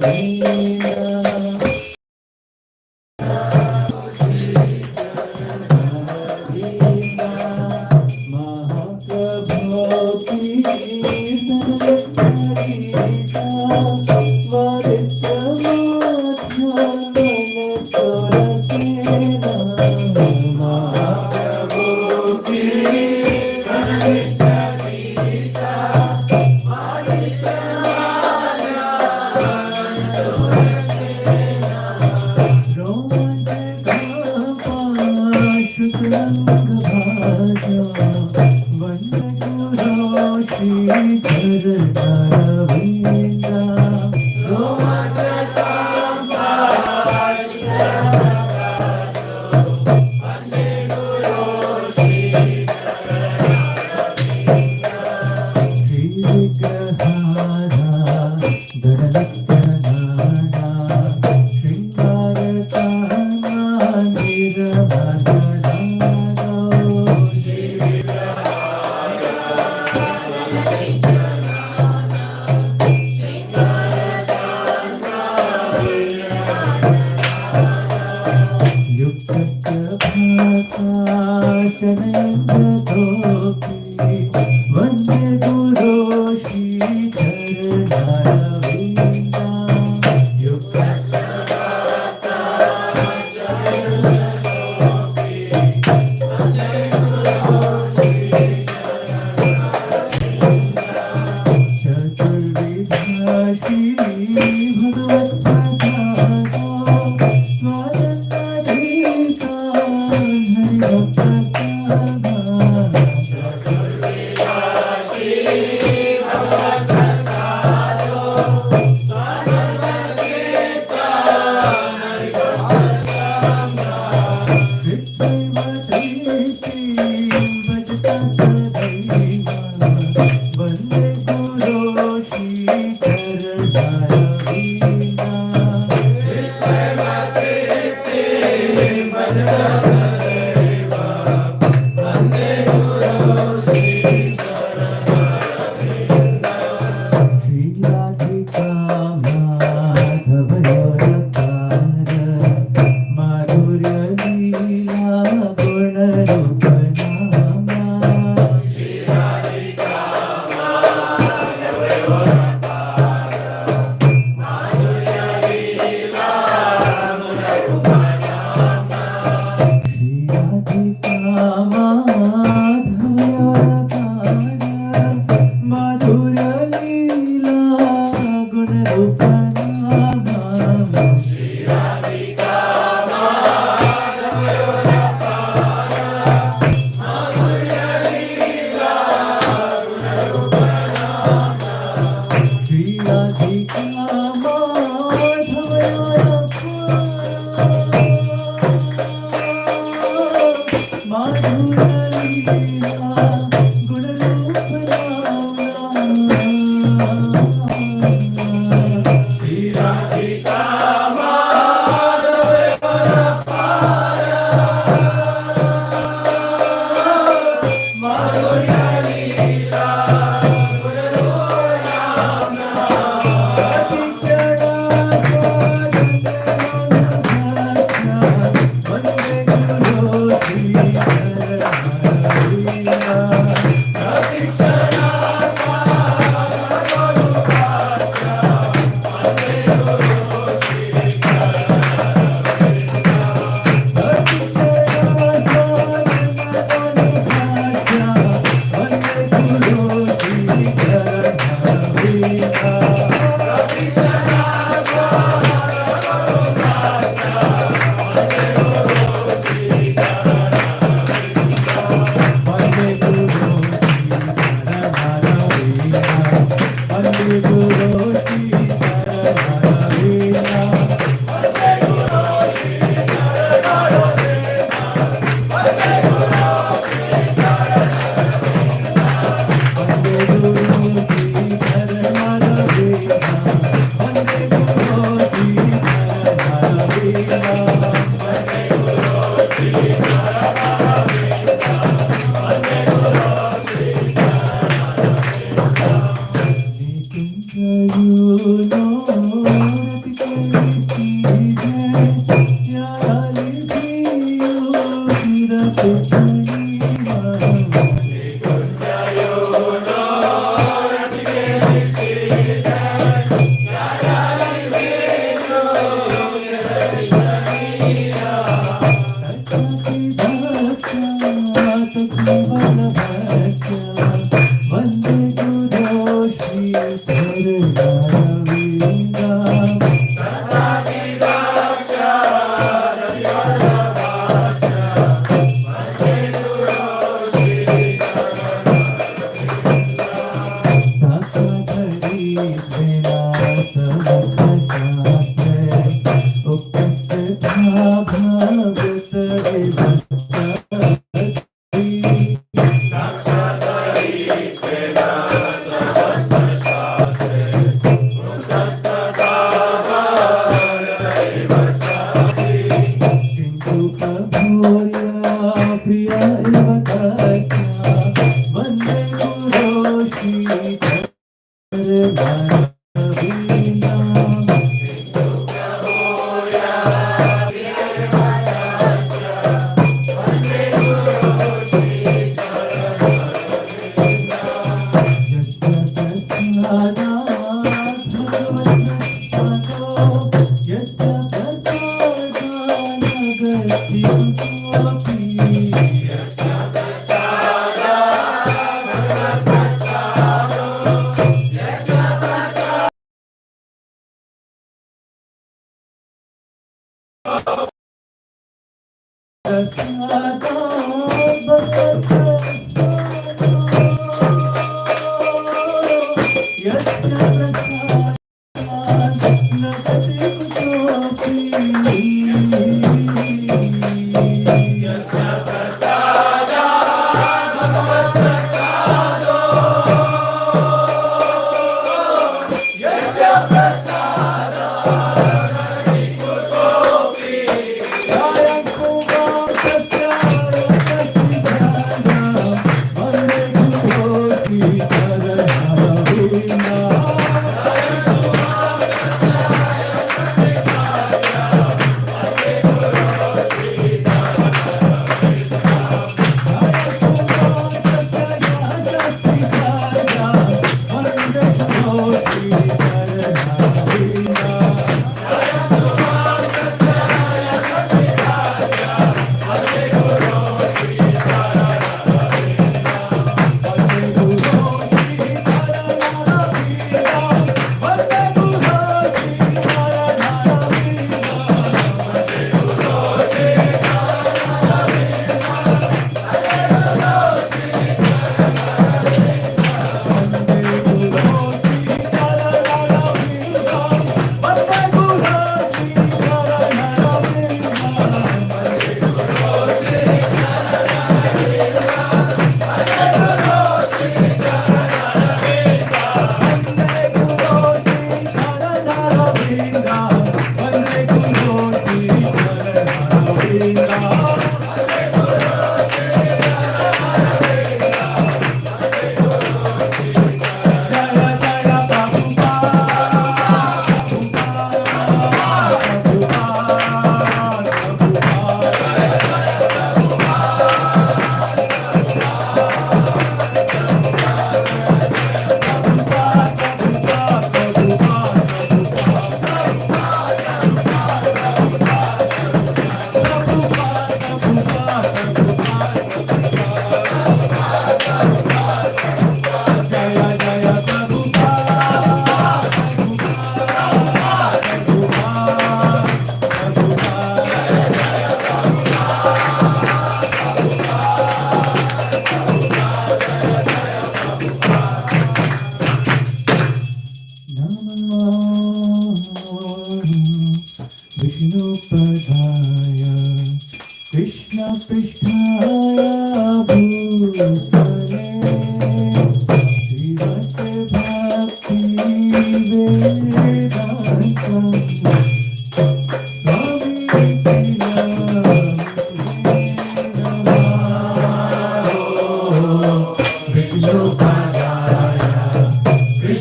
you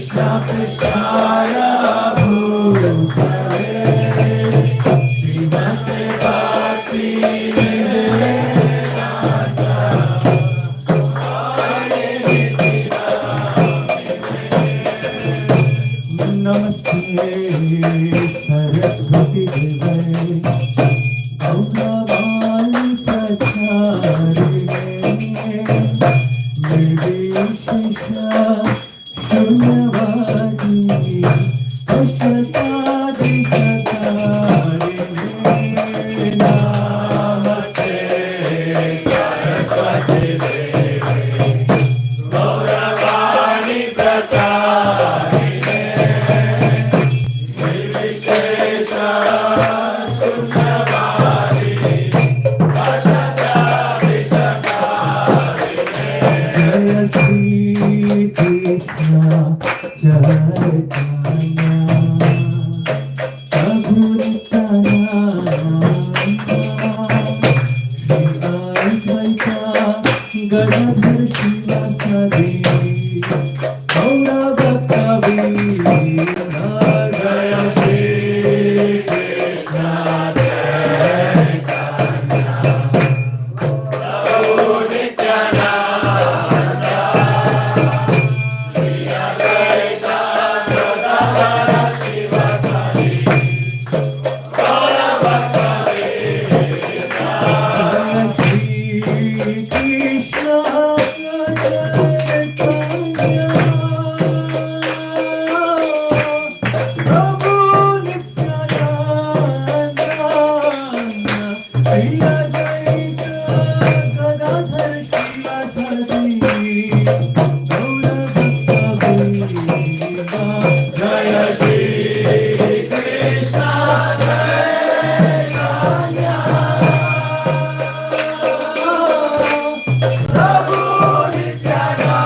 Krishna Krishna नमस्ते सरस्वती देवे गौरवाणी प्रचारिणे निर्विशेषा शून्यवादी अष्टादिशतारिणे नमस्ते सरस्वती देवे गौरवाणी प्रचारिणे Krishna Chaitanya Prabhu Nityananda Shri Advaita Gadadhar Shivasadi Gaura Bhakta Veera Jaya Shri Krishna Chaitanya Prabhu Nityananda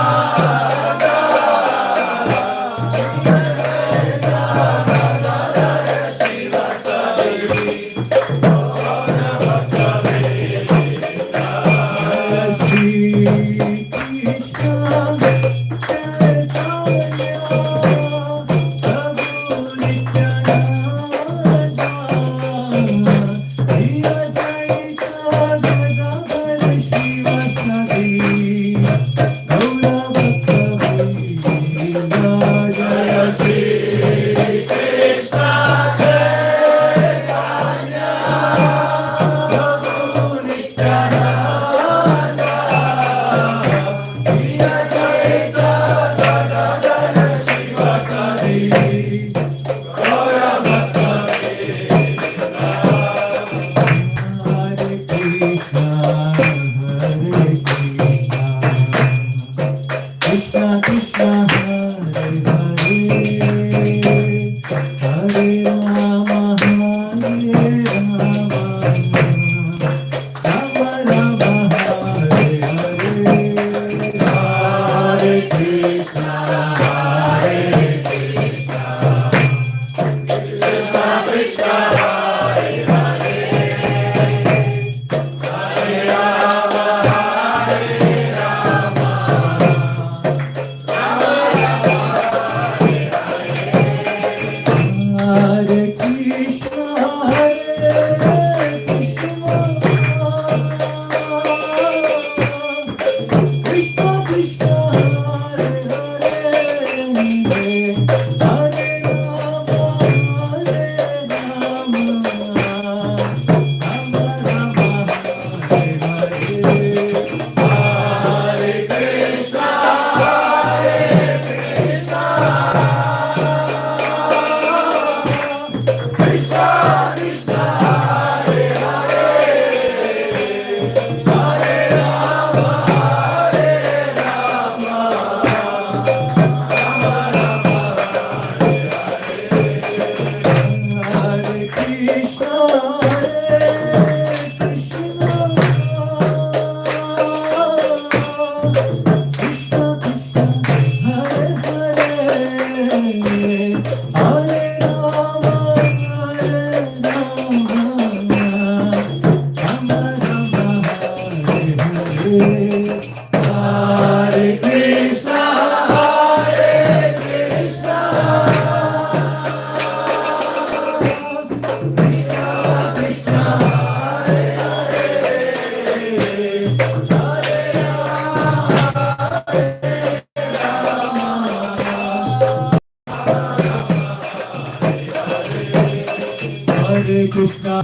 Krishna, Krishna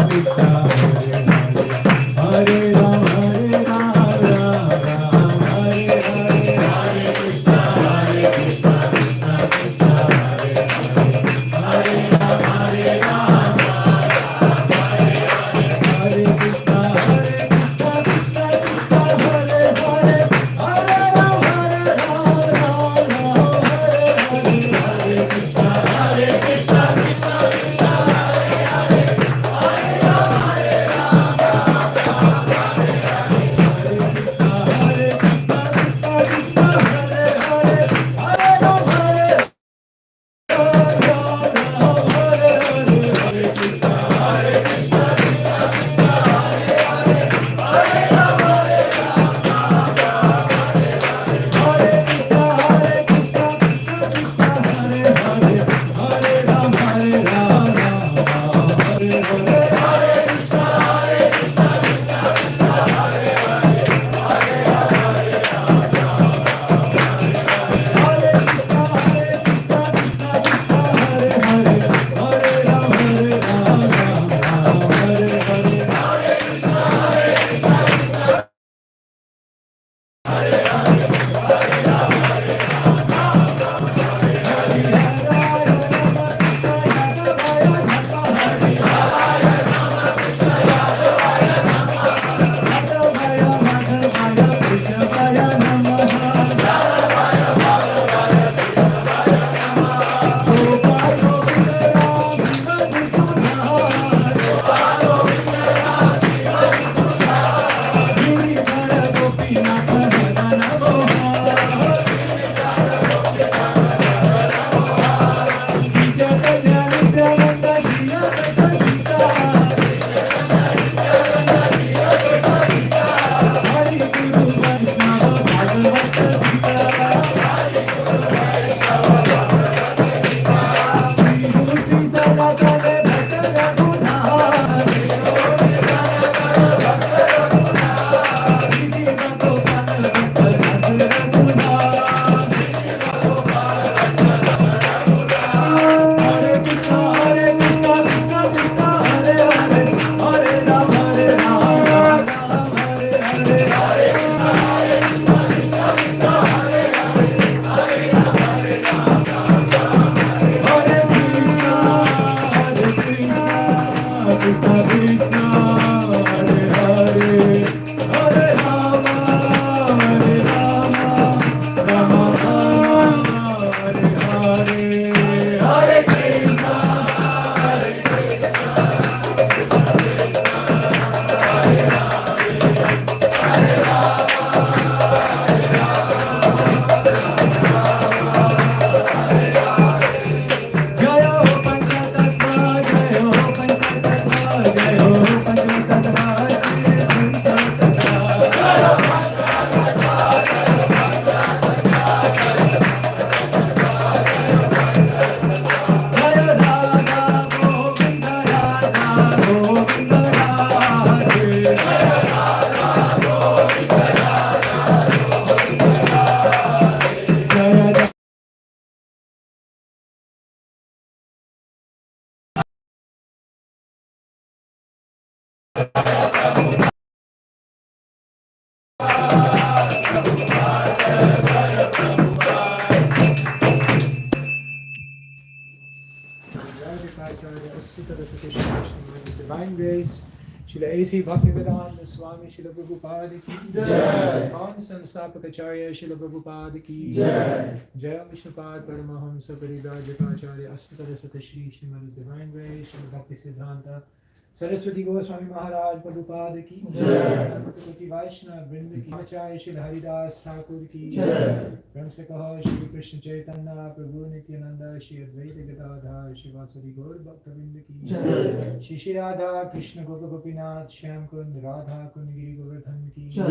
Krishna, Hare Ram, Ram Ram, Hare Hare, Hare Krishna, Krishna Krishna, Hare Hare, Hare Ram, Hare Krishna, Krishna Krishna, Hare Hare, Hare Ram, Hare Krishna, Hare Krishna, Krishna Krishna, Divine Grace, Srila A.C. Bhaktivedanta Swami, Srila Prabhupada ki Jai. Mahan Sanstapakacharya, Srila Prabhupada ki Jai. Jaya Vishnupad Paramahamsa Paridhajakacharya, Astara Sata Shri Srimad Divine Grace, Srila Bhakti Siddhanta Saraswati Goswami Maharaj Prabhupada ki Jai. Prabhupada Vaishnava Vrinda ki Acharya Srila Haridas Thakur ki Jai. Brahmsakaha Shri Krishna Chaitanya Prabhu Nityananda Shri Advaita Gadadhar Shri Vasari Gaur Bhaktavinda ki Jai. Shri Shri Radha Krishna Gopa Gopinath Shyam Kund Radha Kund Giri Govardhan ki Jai.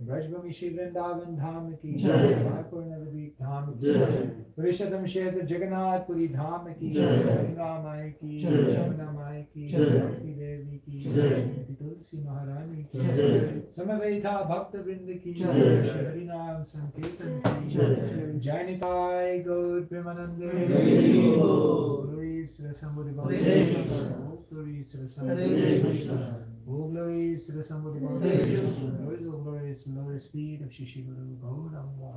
Brajbhumi Shri Vrindavan Dham ki Jai. Mayapur Navadvip Dham ki Jai. Purushottam Kshetra Jagannath Puri Dham ki Jai. Ganga Mai ki Jai. Jamuna Mai ki Jai. Bhakti Devi ki Jai. Tulsi Maharani ki Jai. Samaveta Bhakta Vrinda ki Jai. Shri Harinam Sankirtan ki Jai. Jai Nitai Gaur Premanande. Glories glories to the Sambodhi Hare Bhagavan. All glories to the Hare Sambodhi Krishna. Bhagavan. All glories to the Sambodhi Hare Krishna. Bhagavan. Glories, all glories to the lotus feet of Shishi Guru Gauranga.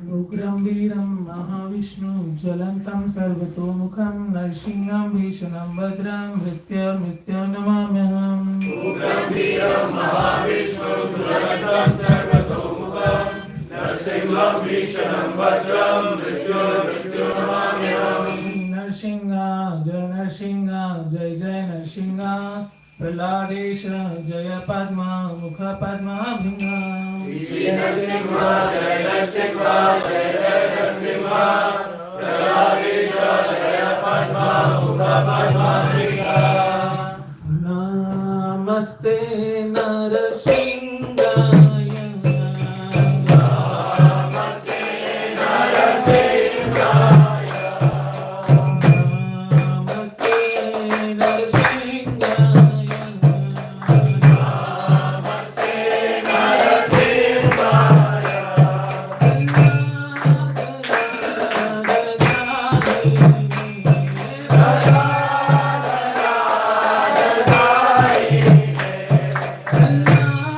Ugram Veeram Mahavishnu Jalantam Sarvatomukham Narsingham Vishanam Bhadram Mritya Mritya Namamyaham. Ugram Veeram Mahavishnu Jalatam Sarvatomukham Narsingham Vishanam Bhadram Mrityo Namamyaham. Narsingha Jai Narsingha Jai Jai Narsingha Praladesha Jaya Padma Mukha Padma Bhinga. Shri Narsimha Jai Narsimha Jai Jai Narsimha Praladesha Jaya Padma Mukha Padma Bhinga. Namaste Narsinghaya. Namaste Narasimhaya. Allah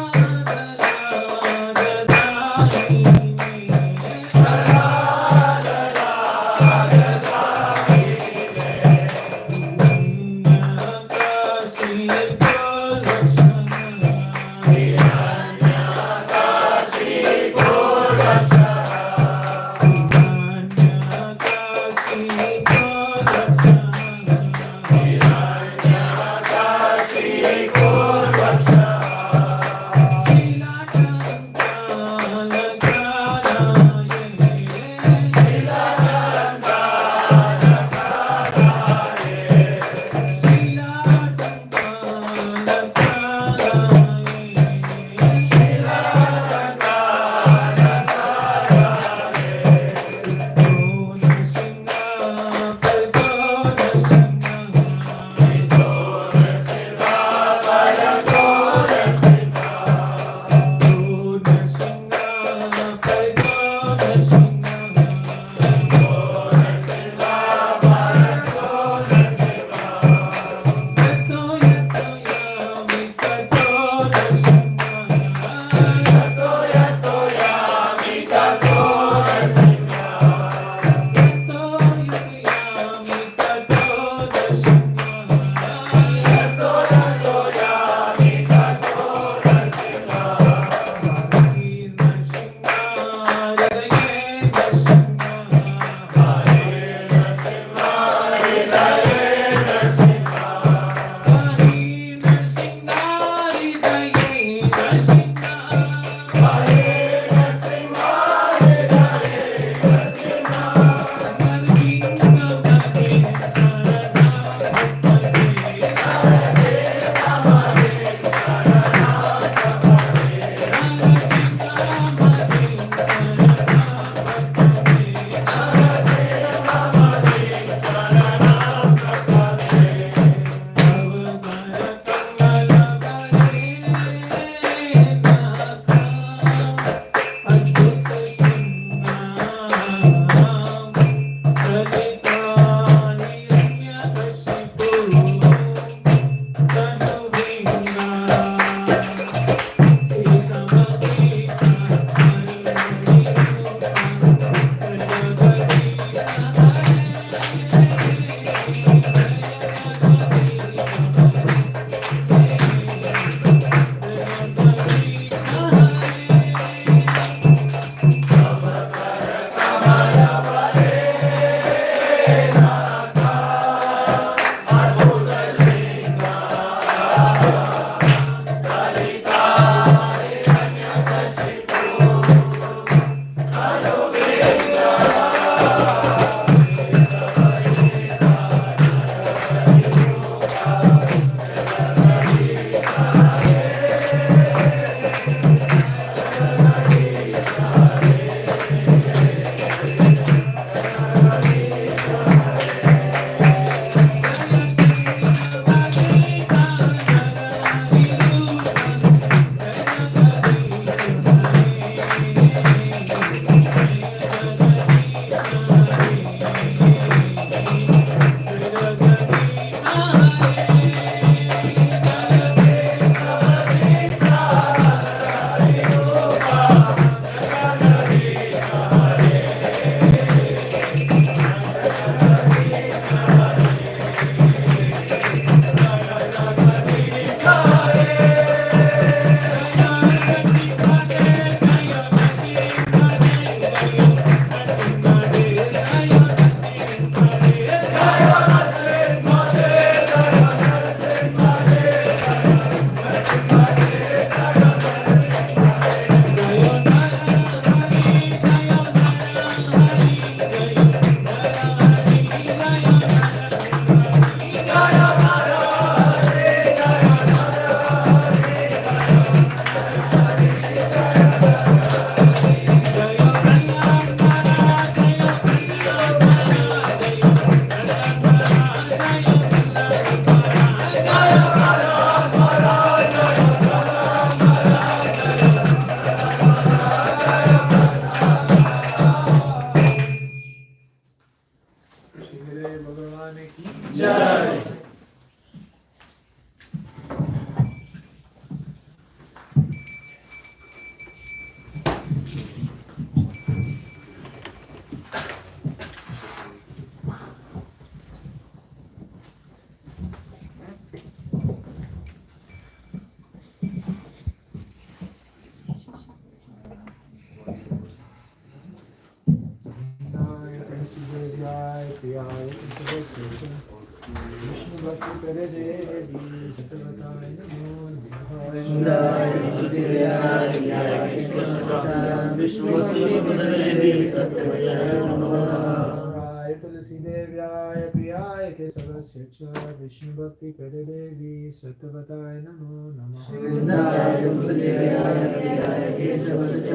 तुलसी देव्याय प्रियाय केशवस्य च विष्णु भक्ति प्रदे देवी सत्यवताय नमो नमः वृंदाय तुलसी देव्याय प्रियाय केशवस्य च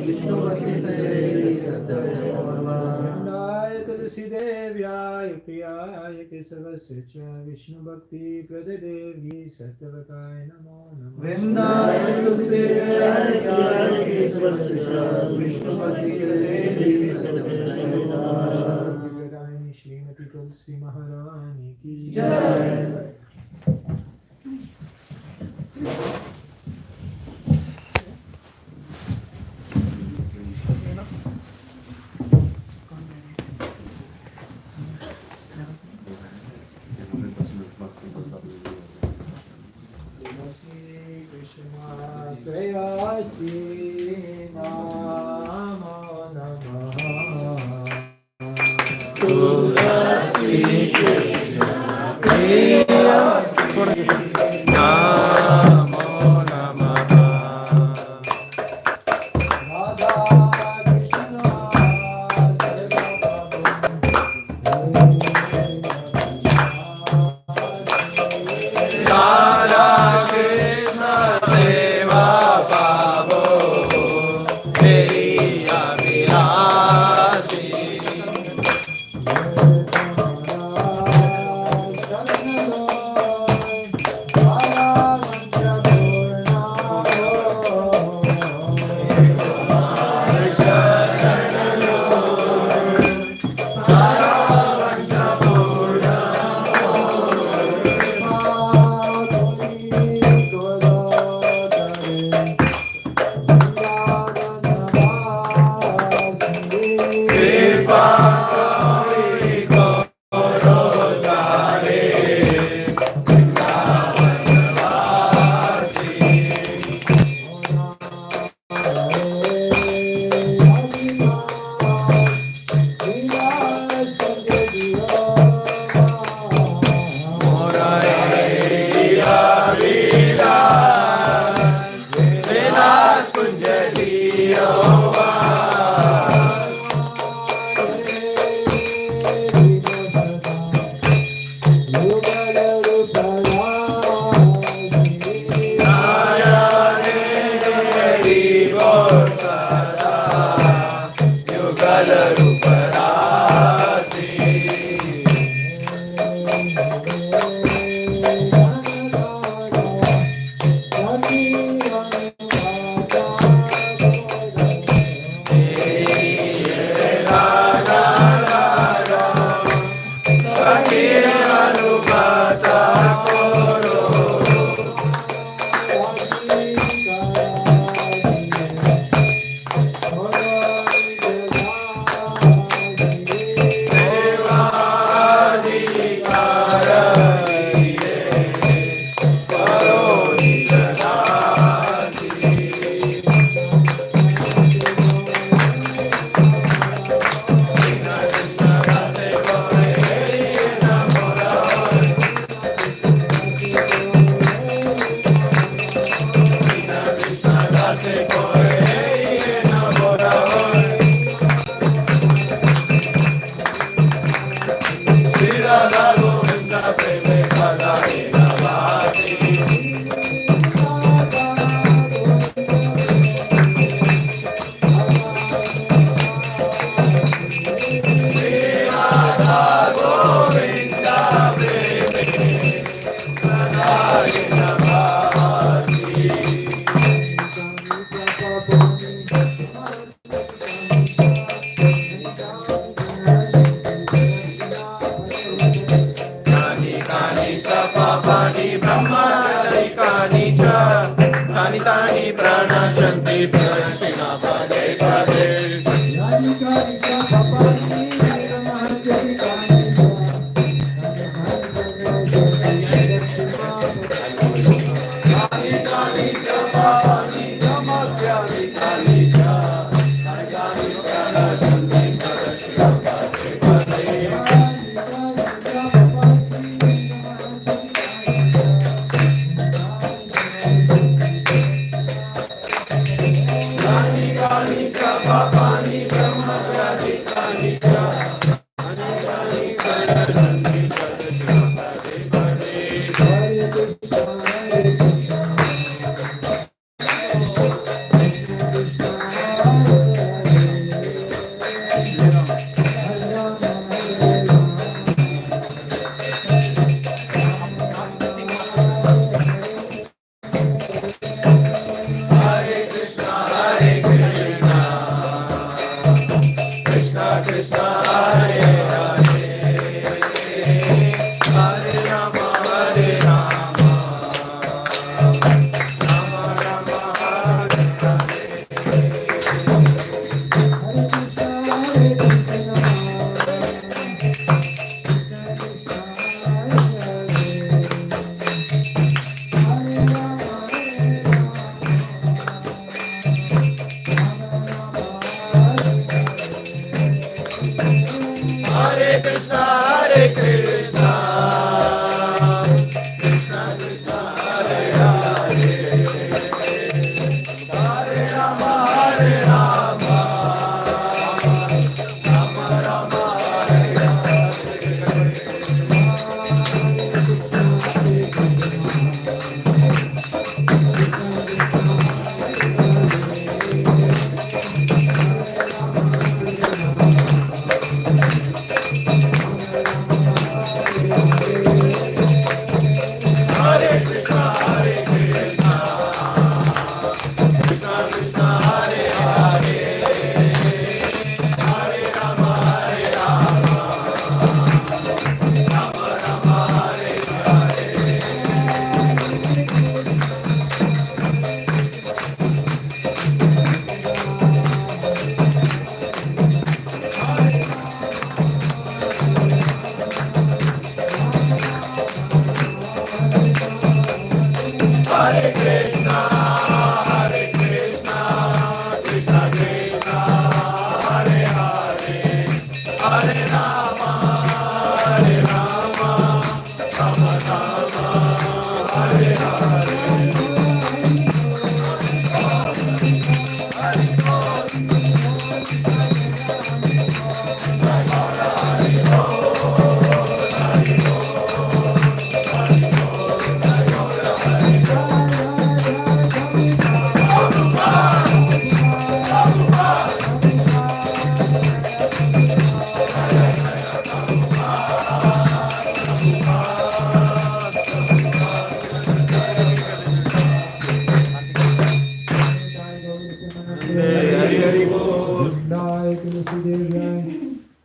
विष्णु भक्ति प्रदे देवी सत्यवताय नमो नमः वृंदाय तुलसी देव्याय प्रियाय केशवस्य च विष्णु भक्ति प्रदे देवी सत्यवताय नमो नमः वृंदाय तुलसी देव्याय प्रियाय केशवस्य च विष्णु भक्ति प्रदे देवी सत्यवताय नमो नमः श्रीमती तुलसी महारानी की जय। Krishna Prayasi Namo Namaha Tulasi Krishna Prayasi Namo Namaha Radha Krishna Radha Krishna Seva Babo Meri Abhilasi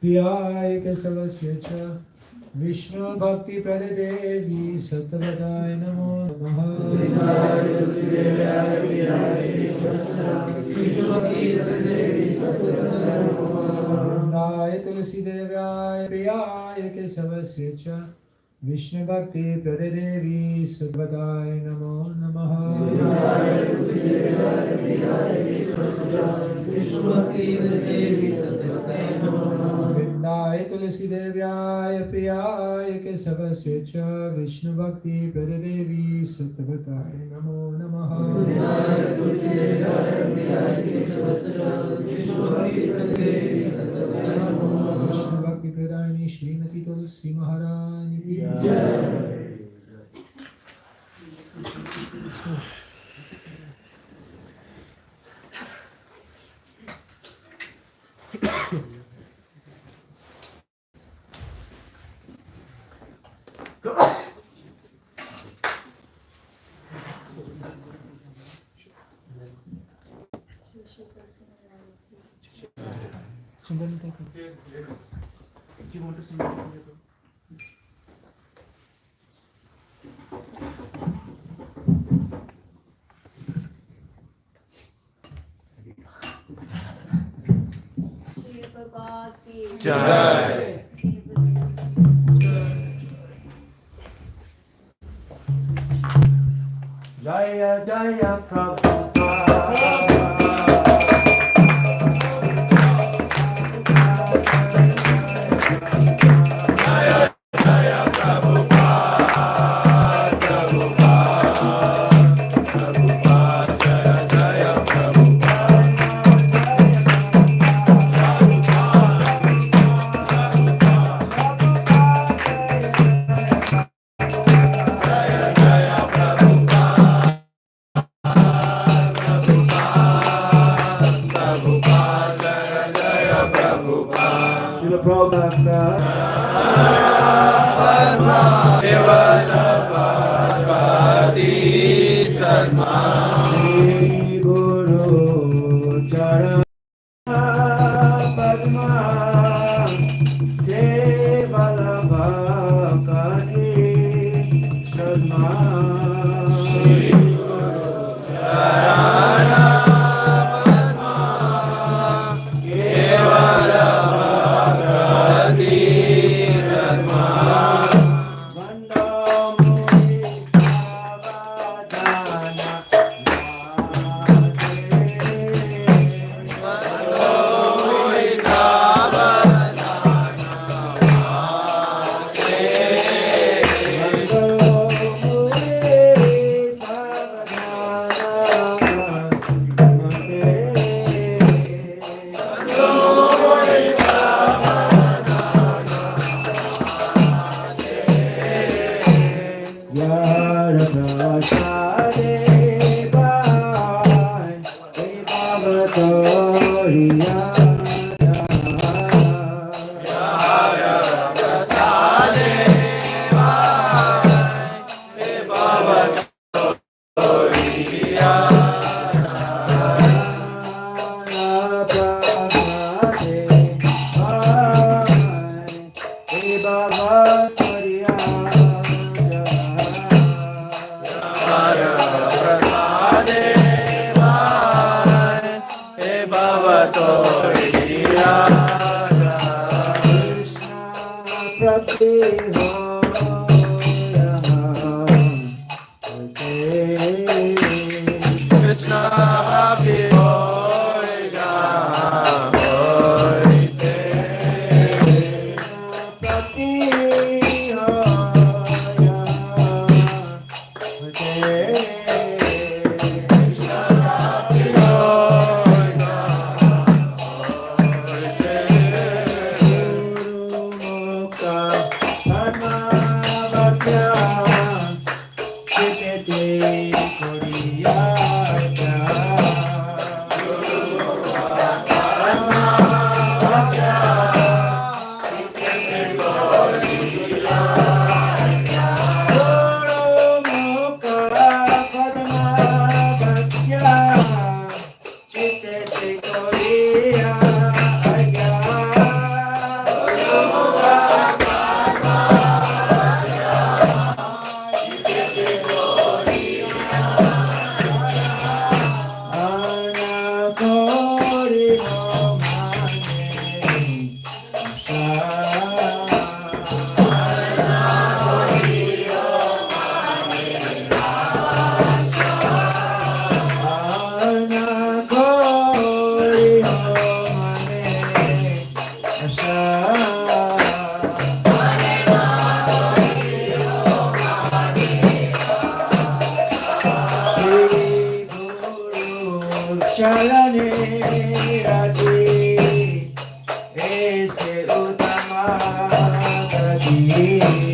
प्रियाय केशवस्य च विष्णु भक्ति प्रदेवी सत्वताय नमो नमः वृंदाय तुलसी देव्याय प्रियाय केशवस्य च विष्णु भक्ति प्रदेवी सत्वताय नमो नमः वृंदाय तुलसी देव्याय प्रियाय केशवस्य च विष्णु भक्ति प्रदेवी सत्वताय नमो नमः विष्णु भक्ति प्रदायिनी श्रीमती तुलसी महारानी की जय। Do you want to sing? Jai. Jaya Jaya Prabhupada. Chalane Rati Aise Uttama Gati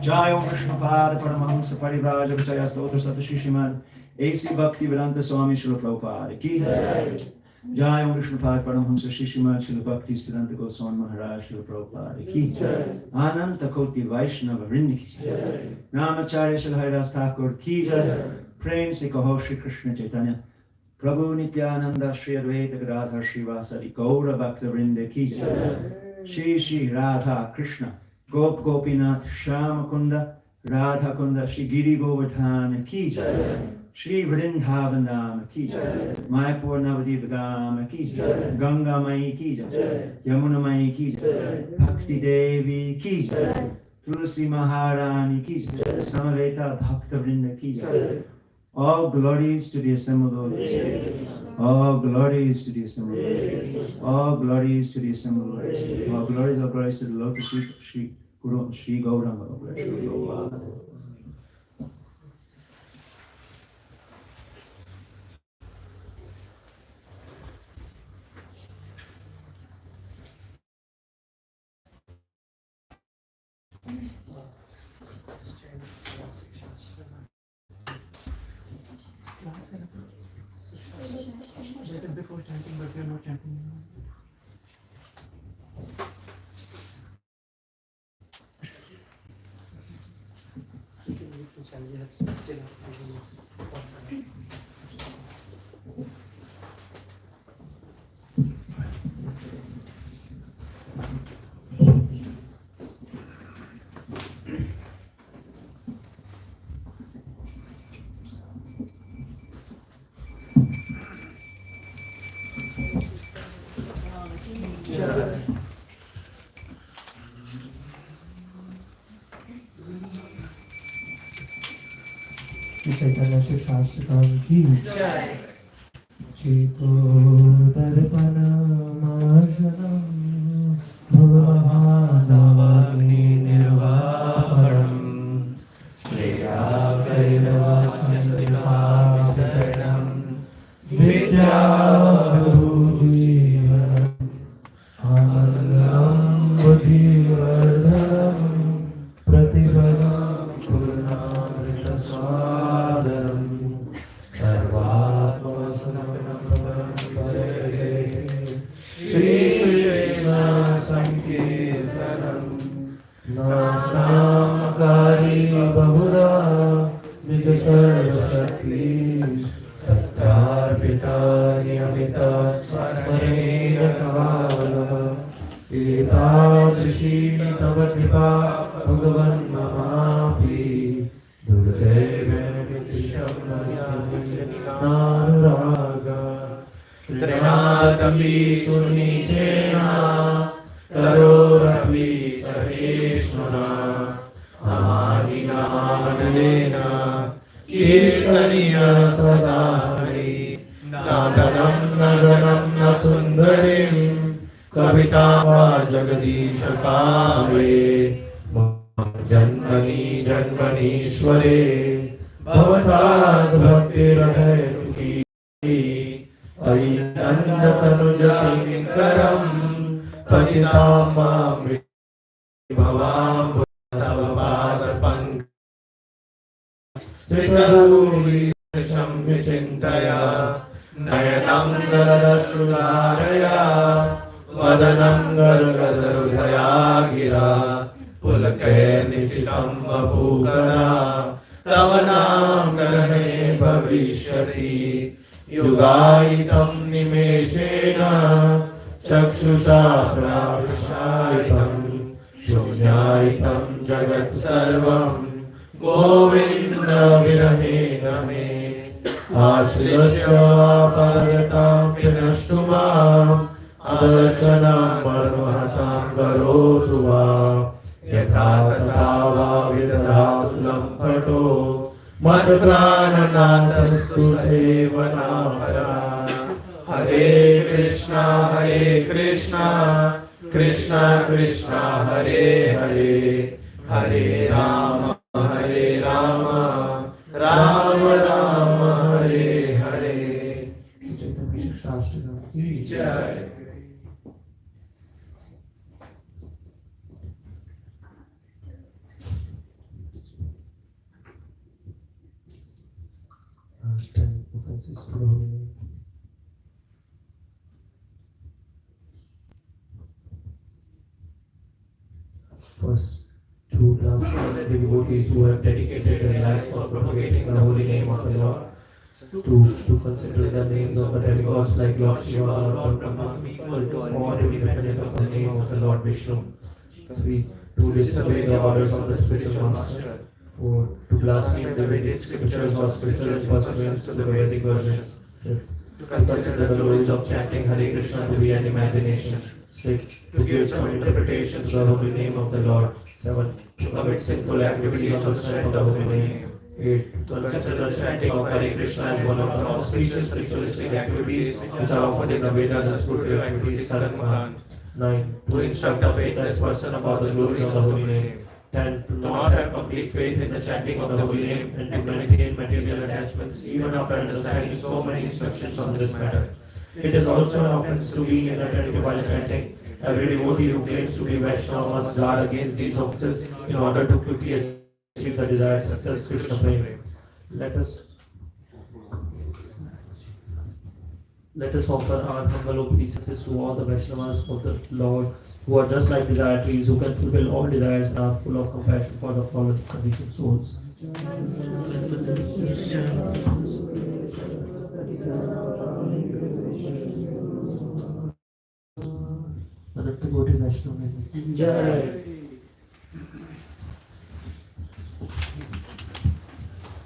Jai Om Krishna Pada Paramahamsa Parivraja Vachaya Stotra Satashishiman A.C. Bhakti Vedanta Swami Srila Prabhupada Ki Jai Om Krishna Pada Paramahamsa Shishiman Srila Bhakti Siddhanta Goswami Maharaj Srila Prabhupada Ki Ananta Koti Vaishnava Vrinda Ki Namacharya Srila Haridas Thakur Ki Prem Se Kaho Shri Krishna Chaitanya Prabhu Nityananda Shri Advaita Gadadhar Shri Vasari Gaura Bhakta Vrinda Ki Shri Shri Radha Krishna Gop Gopinath Shama Kunda Radha Kunda Shri Giri Govardhana Ki Jai Shri Vrindavan Dham Ki Jai Mayapur Navadip Dham Ki Jai Ganga Mai Ki Jai Yamuna Mai Ki Jai Bhakti Devi Ki Jai Tulsi Maharani Ki Jai Samaveta Bhakta Vrinda Ki Jai All glories to the assembled Lord. All glories to the assembled Lord. All glories to the assembled Lord. All glories to the lotus feet of Shri Guru Shri Gauranga. Shri Gauranga. That is before chanting, but we are not chanting now. चैतन्य शास्त्र की चेतो दर्पण मार्जनम भगवहानवाग्नि निर्वापणम श्रेया कैरवाचन्द्रिकाभरणम विद्याभूजीवनम आनन्दं बुद्धिवर्धनम प्रतिफलम पूर्णामृतस्वादनम श्रीकृष्ण संकीर्तनम नामकारी बहुरा निज सर्वशक्ति सत्यार्पिता नियमिता स्मरणेन कालः एतादृशी तव कृपा भगवन् ममापि दुर्दैवेन नानुरागा त्रिनादपि सुनिचेन तरोरपि सहिष्णुना अमानिनामनलेन कीर्तनीय सदा हरि नादनं नगरं न सुन्दरीं कविता वा जगदीशकाव्ये जन्मनि जन्मनीश्वरे भवताद् भक्तिरहेतुकी अयिनन्दतनुजकिङ्करं पतितां मां भवां तव पादपङ्कजं विचिन्तया नयनं गरदश्रुधारया वदनं गरगदहृदया गिरा पुलकैर्निशितं वपुकरा तव नामकरणे भविष्यति युगायितं निमेषेण चक्षुषा प्राविशायितं शून्यायितं जगत्सर्वं गोविन्दविरहेण मे आश्रित्य परतां विनष्टु माम् अदर्शनं मनोहतां करोतु वा यथा तथा वा विदधातु लम्पटो मत्प्राणनाथस्तु सेवनापरा हरे कृष्णा कृष्णा कृष्णा हरे हरे हरे राम राम राम हरे हरे। चैतन्य शास्त्र की जय। Offenses to the holy name. First, two last devotees who have dedicated their lives for propagating the holy name of the Lord. To consider the names of the demigods like Lord Shiva or Lord Brahma equal to or independent of the name of the Lord Vishnu. 3. To disobey the orders of the spiritual master. 4. To blaspheme the Vedic scriptures or spiritual pursuance to the Vedic version. 5. To consider the rules of chanting Hare Krishna to be an imagination. 6. To give some interpretation to the holy name of the Lord. 7. To commit sinful activities or strength of the holy name. 8. To consider the chanting of Hare Krishna as one of the auspicious ritualistic activities which are offered in the Vedas as spiritual activities. 9. To instruct a faithless person about the glories of the holy name. 10. To not have complete faith in the chanting of the holy name and to maintain material attachments even after understanding so many instructions on this matter. It is also an offense to be inattentive while chanting. Every devotee who claims to be Vaishnava must guard against these offenses in order to quickly achieve the desired success, Krishna Prema. Let us offer our humble obeisances to all the Vaishnavas of the Lord who are just like desire trees, who can fulfill all desires and are full of compassion for the fallen conditioned souls. Ananta Koti Vaishnava. Jai.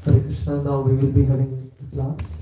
Hare Krishna, now we will be having class.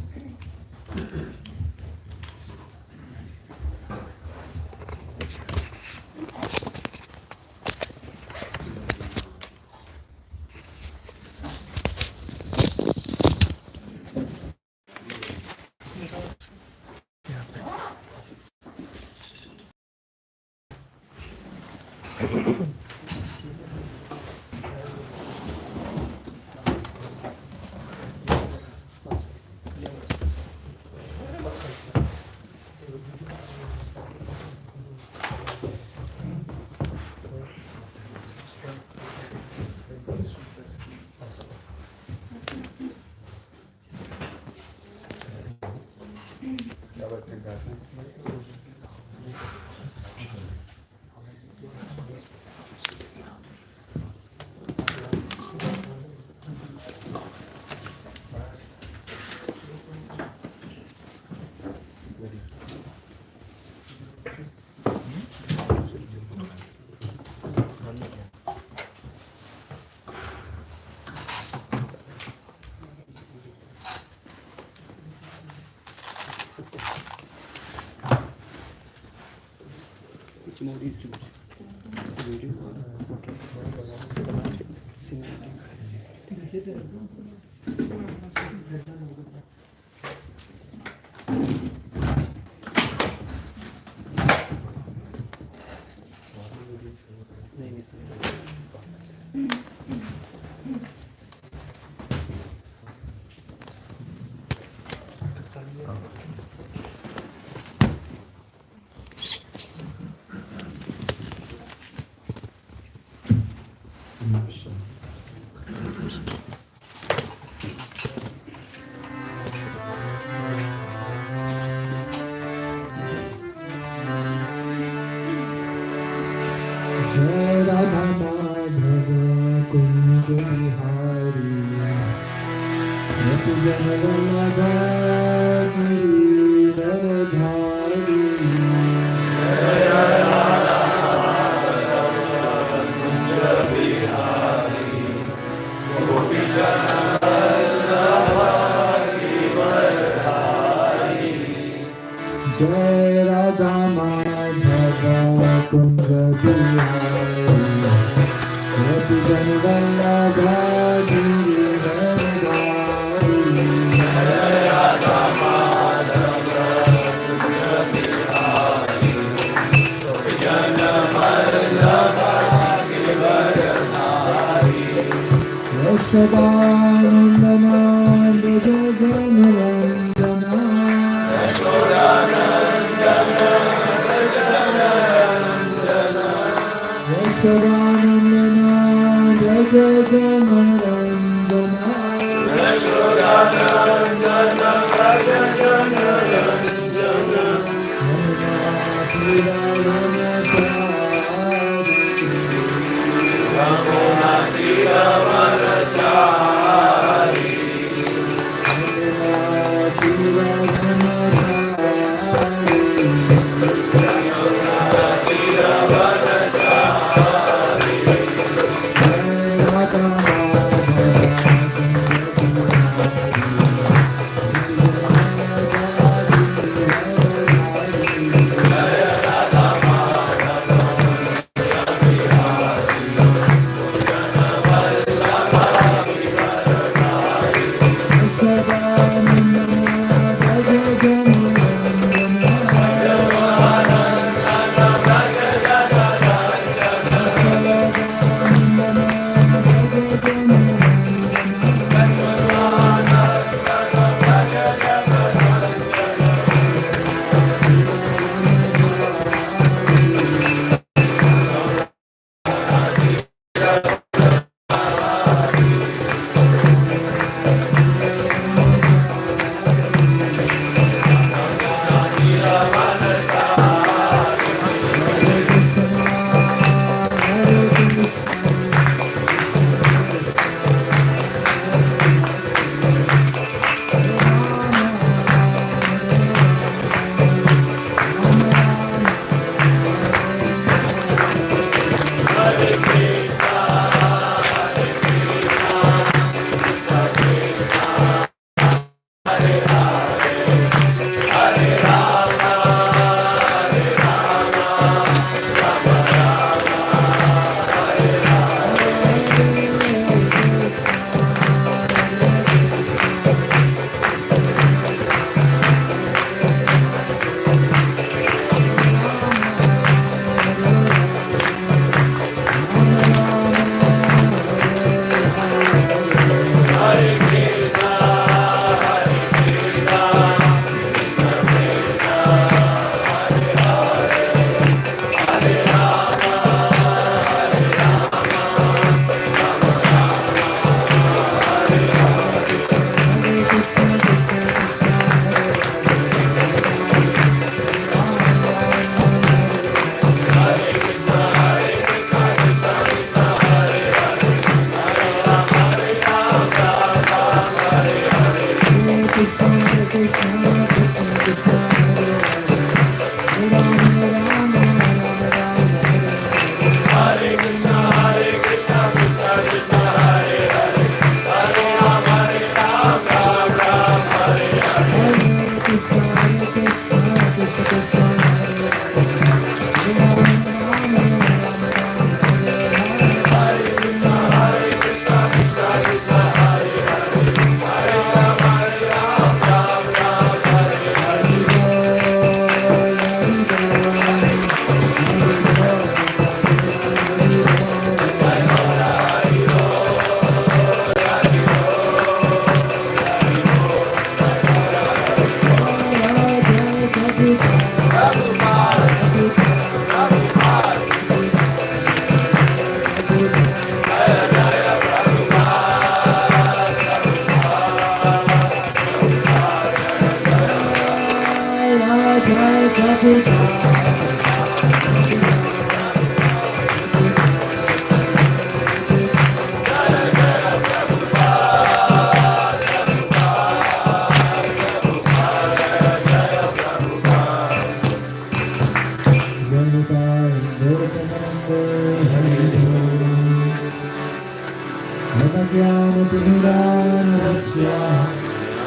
ज्ञानतिमिरान्धस्य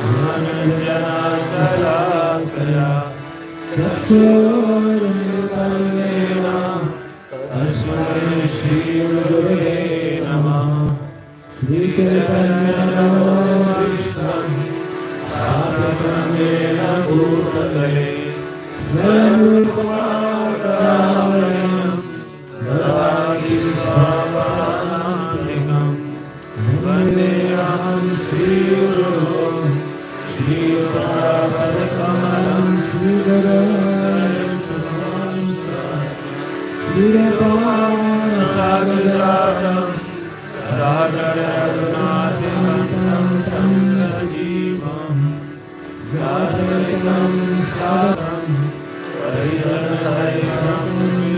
ज्ञानञ्जनशलाकया चक्षुरुन्मिलितं तस्मै श्रीगुरवे नमः। श्रीचैतन्यमनोभीष्टं स्थापितं येन भूतले स्वयं रूपमाकारेण ददाति स्वापदान्तिकं वन्देऽहं श्रीगुरुं श्रीयुतापदकमलं श्रीरपाणसागरातं सागररघुनाथं तं सजीवं सादरं सादरं परिजनसहितं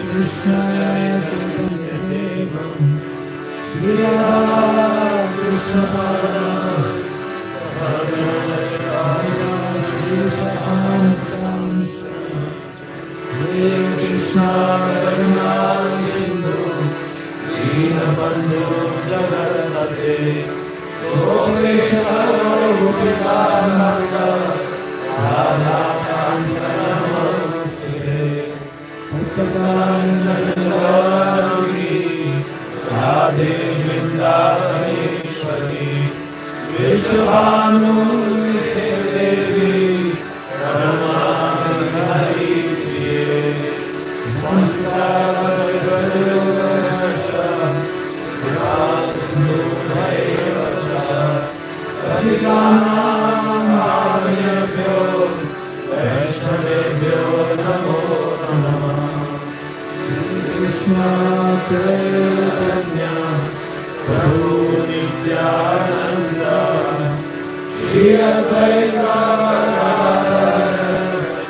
कृष्णचैतन्यदेवं श्रीरामकृष्णपादां हे कृष्ण करुणा सिंधु दीनबंधु जगन्नाथे गोपेश गोपिकान्त राधा कांचन नमस्ते भक्तकांचन गौरी राधे वृंदावनेश्वरी विश्वभानुसुते देवी प्रणमामि हरिप्रिये नमस्कारगरुडस्य कृपासिन्धुभ्येव च पतितानां वैष्णवेभ्यो नमो नमः। श्रीकृष्ण चैतन्य प्रभु नित्यानन्द श्री अद्वैत गदाधर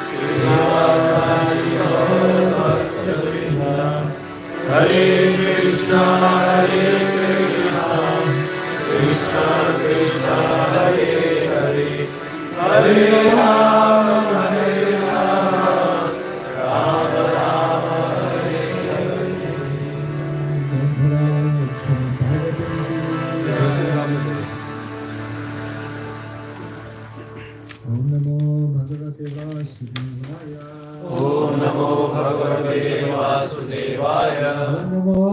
श्रीवासादि गौरभक्तवृन्द। हरे Krishna Krishna Krishna Hare Hare Hare Ram Ram Ram Hare Hare. Om Namo Bhagavate Vasudevaya. Om Namo Bhagavate Vasudevaya. Om Namo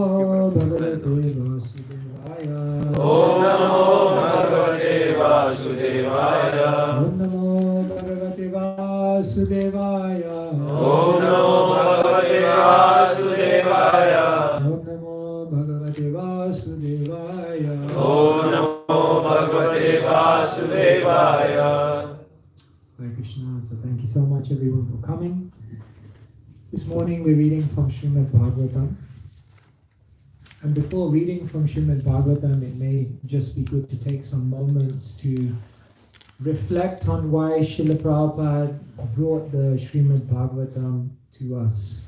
Bhagavate Vasudevaya. Om Namo Bhagavate Vasudevaya. Om Namo Bhagavate Vasudevaya. Om Namo Bhagavate Vasudevaya. Om Namo Bhagavate Vasudevaya. Om Namo Bhagavate Vasudevaya. Hare Krishna. So thank you so much everyone for coming. This morning we're reading from Srimad Bhagavatam. And before reading from Srimad Bhagavatam, it may just be good to take some moments to reflect on why Srila Prabhupada brought the Srimad Bhagavatam to us.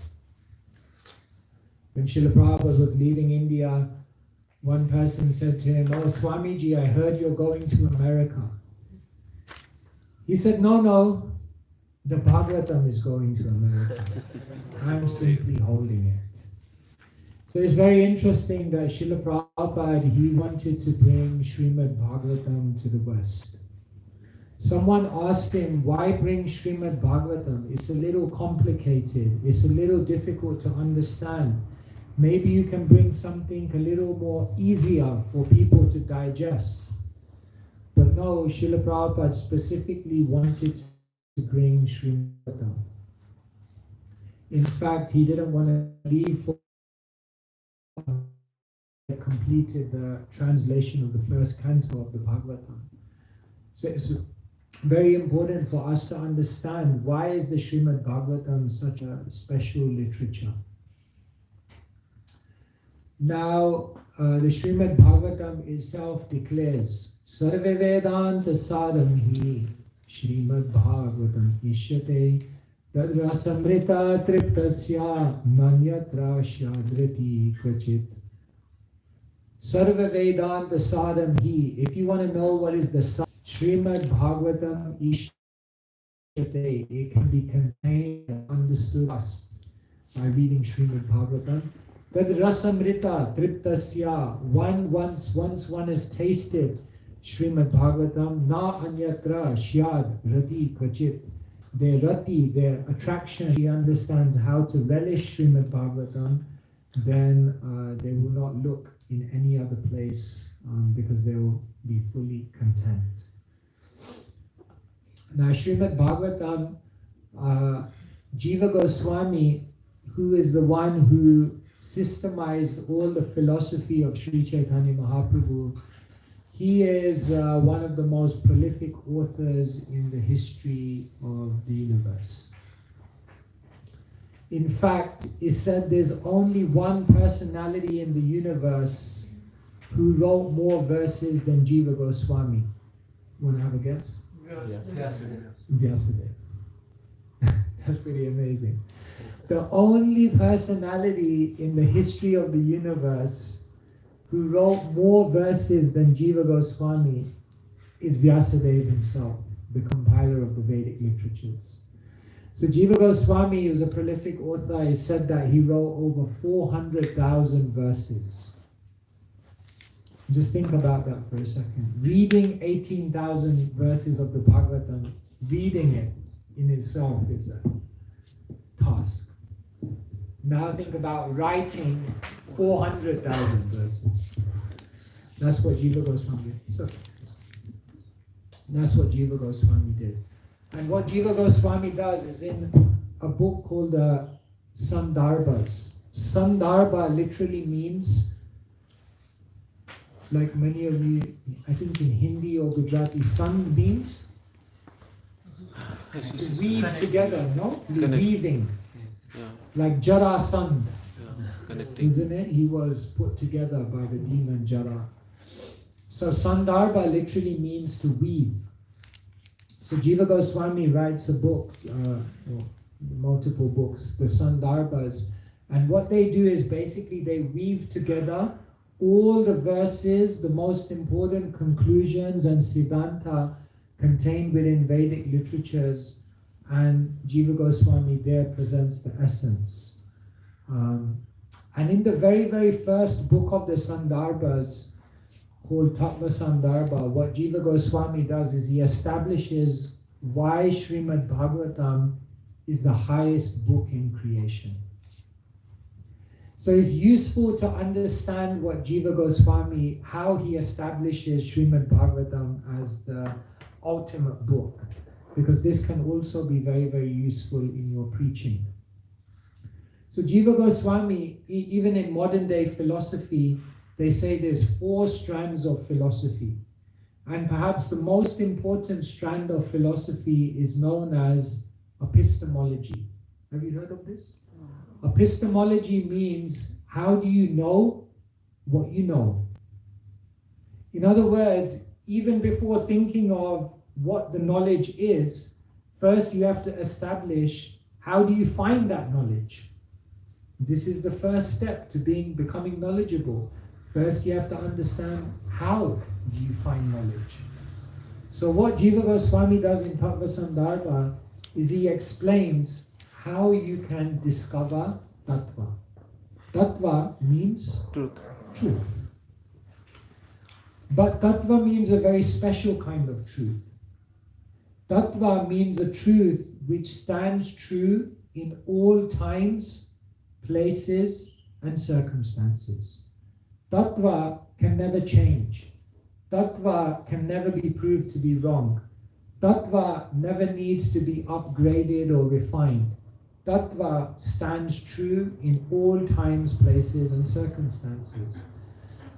When Srila Prabhupada was leaving India, one person said to him, "Oh Swamiji, I heard you're going to America." He said, No, the Bhagavatam is going to America. I'm simply holding it. So it's very interesting that Srila Prabhupada, he wanted to bring Srimad Bhagavatam to the West. Someone asked him, why bring Srimad Bhagavatam? It's a little complicated. It's a little difficult to understand. Maybe you can bring something a little more easier for people to digest. But no, Srila Prabhupada specifically wanted to bring Srimad Bhagavatam. In fact, he didn't want to leave for completed the translation of the first canto of the Bhagavatam. So it's very important for us to understand why is the Srimad Bhagavatam such a special literature. Now, the Srimad Bhagavatam itself declares, Sarve Vedanta Sadam Hi Srimad Bhagavatam Ishyate Tadra Samrita Triptasya Manyatra Shadriti Kvachit. Sarva Vedanta Sadam Hi. If you want to know what is the Srimad Bhagavatam Ishyate, it can be contained and understood by reading Srimad Bhagavatam. Tad rasamrita triptasya. Once one has tasted Srimad Bhagavatam, na anyatra shyad rati kvachit. Their rati, their attraction, he understands how to relish Srimad Bhagavatam, then they will not look in any other place because they will be fully content. Now Srimad Bhagavatam, Jiva Goswami, who is the one who systemized all the philosophy of Sri Chaitanya Mahaprabhu, he is one of the most prolific authors in the history of the universe. In fact, it's said there's only one personality in the universe who wrote more verses than Jiva Goswami. Want to have a guess? Vyasadeva. That's pretty amazing. The only personality in the history of the universe who wrote more verses than Jiva Goswami is Vyasadeva himself, the compiler of the Vedic literatures. So Jiva Goswami was a prolific author. He said that he wrote over 400,000 verses. Just think about that for a second. Reading 18,000 verses of the Bhagavatam, reading it in itself is a task. Now think about writing 400,000 verses. That's what Jiva Goswami did. So, that's what Jiva Goswami did. And what Jiva Goswami does is in a book called Sandarbhas. Sandarbha literally means, like many of you, I think in Hindi or Gujarati, sand means to weave together, no? Weaving. Like Jara Sand, isn't it? He was put together by the demon Jara. So Sandarbha literally means to weave. So Jiva Goswami writes a book, multiple books, the Sandarbhas, and what they do is basically they weave together all the verses, the most important conclusions and Siddhanta contained within Vedic literatures, and Jiva Goswami there presents the essence. And in the very, very first book of the Sandarbhas, called Tattva Sandarbha, what Jiva Goswami does is he establishes why Srimad Bhagavatam is the highest book in creation. So it's useful to understand what Jiva Goswami, how he establishes Srimad Bhagavatam as the ultimate book, because this can also be very, very useful in your preaching. So Jiva Goswami, even in modern day philosophy, they say there's 4 strands of philosophy. And perhaps the most important strand of philosophy is known as epistemology. Have you heard of this? Epistemology means, how do you know what you know? In other words, even before thinking of what the knowledge is, first you have to establish, how do you find that knowledge? This is the first step to becoming knowledgeable. First you have to understand, how do you find knowledge? So what Jiva Goswami does in Tattva Sandarbha is he explains how you can discover tattva. Tattva means truth. But tattva means a very special kind of truth. Tattva means a truth which stands true in all times, places, and circumstances. Tattva can never change. Tattva can never be proved to be wrong. Tattva never needs to be upgraded or refined. Tattva stands true in all times, places, and circumstances.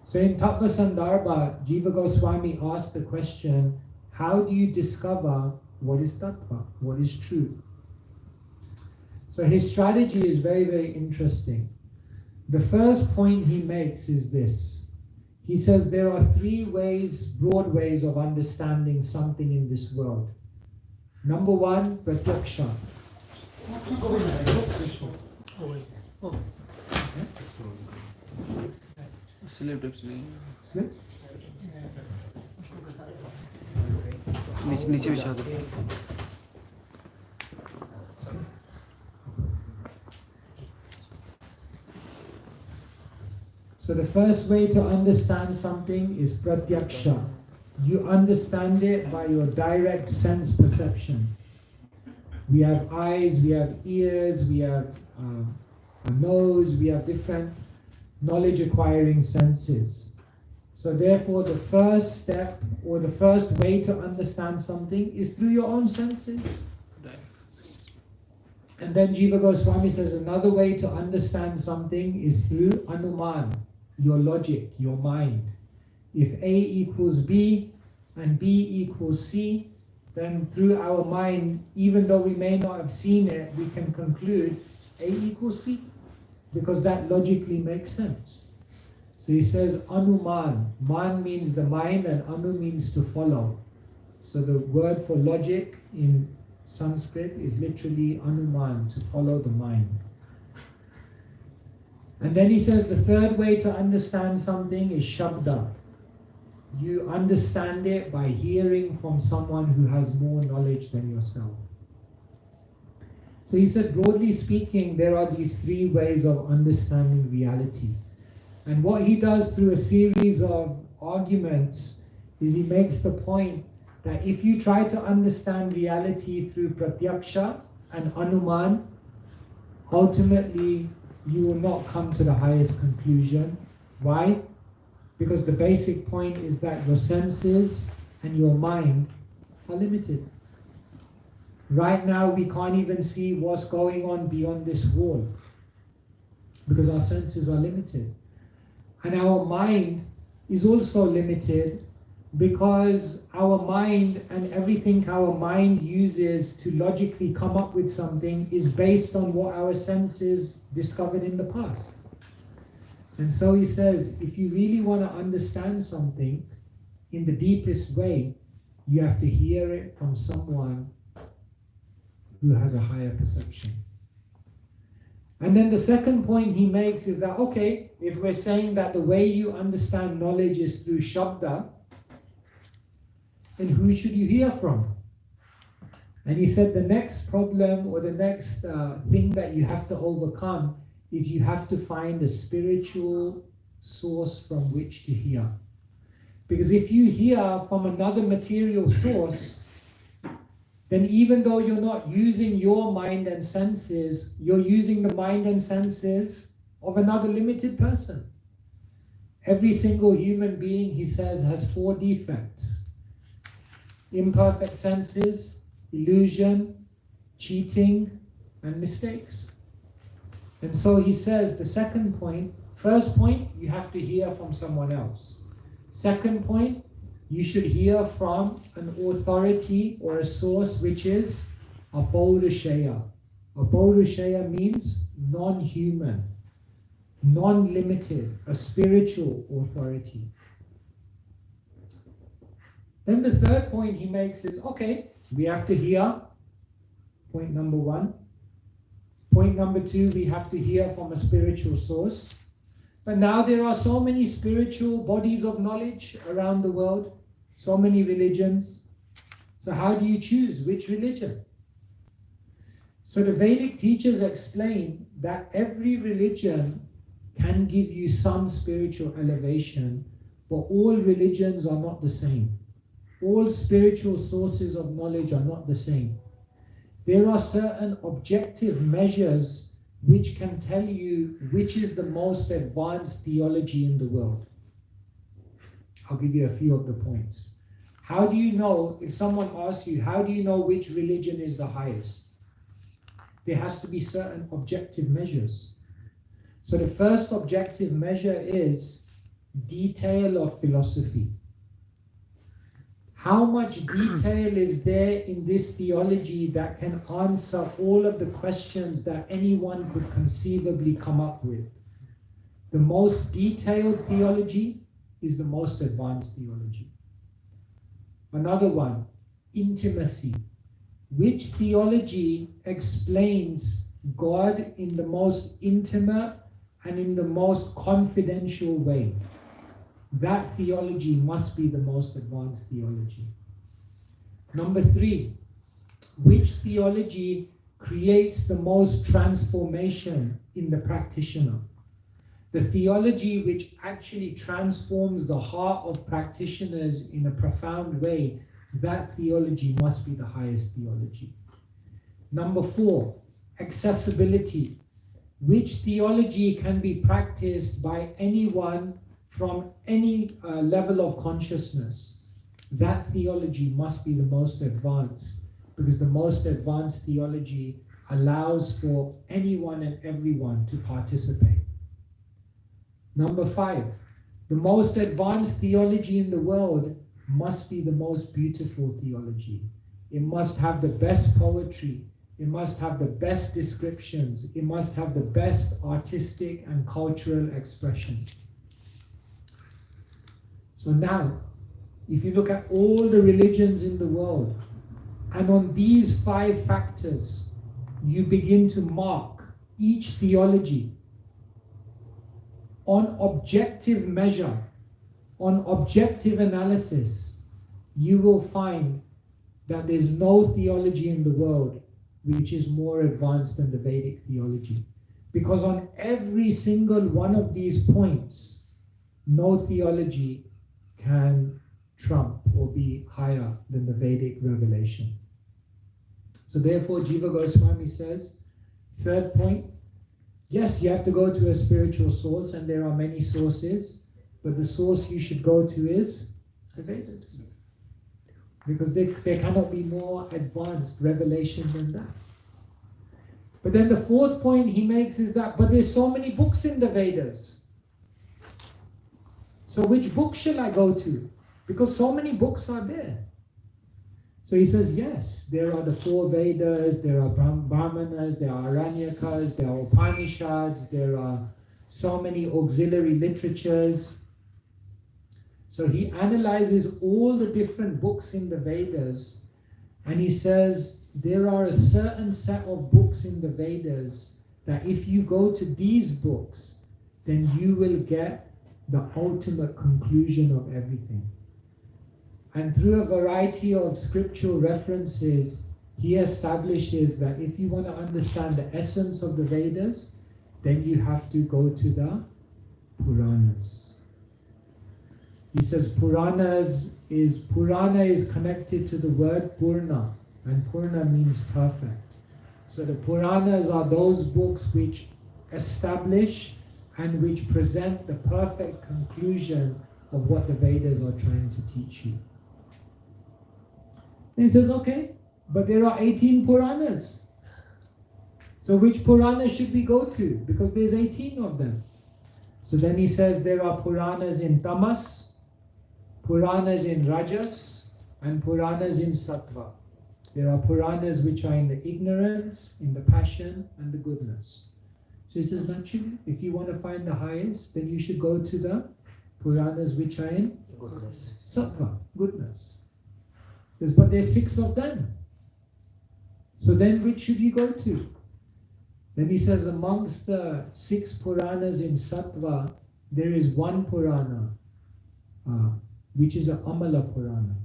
So in Tattva Sandarbha, Jiva Goswami asked the question, how do you discover what is tattva, what is truth? So his strategy is very, very interesting. The first point he makes is this. He says there are 3 ways, broad ways of understanding something in this world. Number 1, pratyaksha. Slipped actually. Slip? नीचे बिछा दो. So the first way to understand something is pratyaksha. You understand it by your direct sense perception. We have eyes, we have ears, we have a nose, we have different knowledge acquiring senses. So therefore the first step or the first way to understand something is through your own senses. And then Jiva Goswami says another way to understand something is through anuman, your logic, your mind. If A equals B and B equals C, then through our mind, even though we may not have seen it, we can conclude A equals C, because that logically makes sense. So he says anuman. Man means the mind and anu means to follow. So the word for logic in Sanskrit is literally anuman, to follow the mind. And then he says the third way to understand something is shabda. You understand it by hearing from someone who has more knowledge than yourself. So he said, broadly speaking, there are these three ways of understanding reality. And what he does through a series of arguments is he makes the point that if you try to understand reality through pratyaksha and anuman, ultimately you will not come to the highest conclusion. Why? Because the basic point is that your senses and your mind are limited. Right now we can't even see what's going on beyond this wall because our senses are limited. And our mind is also limited because our mind and everything our mind uses to logically come up with something is based on what our senses discovered in the past. And so he says, if you really want to understand something in the deepest way, you have to hear it from someone who has a higher perception. And then the second point he makes is that, okay, if we're saying that the way you understand knowledge is through shabda, then who should you hear from? And he said the next problem or the next thing that you have to overcome is you have to find a spiritual source from which to hear. Because if you hear from another material source, then even though you're not using your mind and senses, you're using the mind and senses of another limited person. Every single human being, he says, has 4 defects: imperfect senses, illusion, cheating, and mistakes. And so he says the second point, first point, you have to hear from someone else. Second point, you should hear from an authority or a source which is Apaurushaya. Apaurushaya means non-human, non-limited, a spiritual authority. Then the third point he makes is, okay, we have to hear, point number 1. Point number 2, we have to hear from a spiritual source. But now there are so many spiritual bodies of knowledge around the world, so many religions. So how do you choose which religion? So the Vedic teachers explain that every religion can give you some spiritual elevation, but all religions are not the same. All spiritual sources of knowledge are not the same. There are certain objective measures which can tell you which is the most advanced theology in the world. I'll give you a few of the points. How do you know, if someone asks you, how do you know which religion is the highest? There has to be certain objective measures. So the first objective measure is detail of philosophy. How much detail is there in this theology that can answer all of the questions that anyone could conceivably come up with? The most detailed theology is the most advanced theology. Another one, intimacy. Which theology explains God in the most intimate and in the most confidential way? That theology must be the most advanced theology. Number 3, which theology creates the most transformation in the practitioner? the theology which actually transforms the heart of practitioners in a profound way, that theology must be the highest theology. Number 4, accessibility. Which theology can be practiced by anyone from any level of consciousness? That theology must be the most advanced, because the most advanced theology allows for anyone and everyone to participate. Number 5, the most advanced theology in the world must be the most beautiful theology. It must have the best poetry. It must have the best descriptions. It must have the best artistic and cultural expression. So now, if you look at all the religions in the world, and on these 5 factors, you begin to mark each theology on objective measure, on objective analysis, you will find that there's no theology in the world which is more advanced than the Vedic theology. Because on every single one of these points, no theology can trump or be higher than the Vedic revelation. So therefore, Jiva Goswami says, 3rd point, yes, you have to go to a spiritual source, and there are many sources, but the source you should go to is the Vedas. Because there cannot be more advanced revelation than that. But then the 4th point he makes is that, but there's so many books in the Vedas. So which book shall I go to? Because so many books are there. So he says, yes, there are the 4 Vedas, there are Brahmanas, there are Aranyakas, there are Upanishads, there are so many auxiliary literatures. So he analyzes all the different books in the Vedas, and he says there are a certain set of books in the Vedas that if you go to these books, then you will get the ultimate conclusion of everything. And through a variety of scriptural references, he establishes that if you want to understand the essence of the Vedas, then you have to go to the Puranas. He says Purana is connected to the word Purna, and Purna means perfect. So the Puranas are those books which establish and which present the perfect conclusion of what the Vedas are trying to teach you. And he says, okay, but there are 18 Puranas. So which Purana should we go to? Because there's 18 of them. So then he says there are Puranas in Tamas, Puranas in Rajas, and Puranas in Sattva. There are Puranas which are in the ignorance, in the passion, and the goodness. So he says, naturally, if you want to find the highest, then you should go to the Puranas which are in Goodness. Sattva, goodness. He says, but there's 6 of them. So then which should you go to? Then he says, amongst the 6 Puranas in Sattva, there is one Purana, which is a Amala Purana.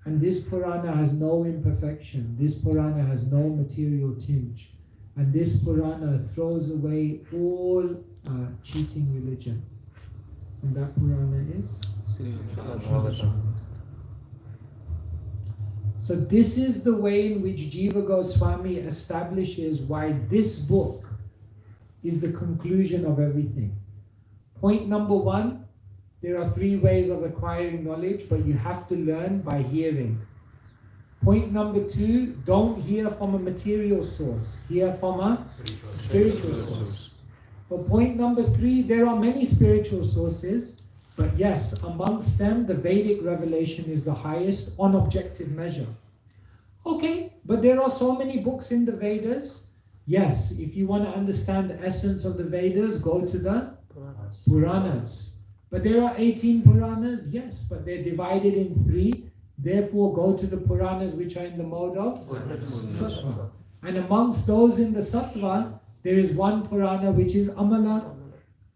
And this Purana has no imperfection. This Purana has no material tinge. And this Purana throws away all cheating religion. And that Purana is? So this is the way in which Jiva Goswami establishes why this book is the conclusion of everything. Point number 1, there are 3 ways of acquiring knowledge, but you have to learn by hearing. Point number 2, don't hear from a material source, hear from a spiritual source. But point number 3, there are many spiritual sources, but yes, amongst them, the Vedic revelation is the highest on objective measure. Okay, but there are so many books in the Vedas. Yes, if you want to understand the essence of the Vedas, go to the Puranas. But there are 18 Puranas, yes, but they're divided in 3. Therefore, go to the Puranas which are in the mode of Sattva. And amongst those in the Sattva, there is one Purana which is Amala.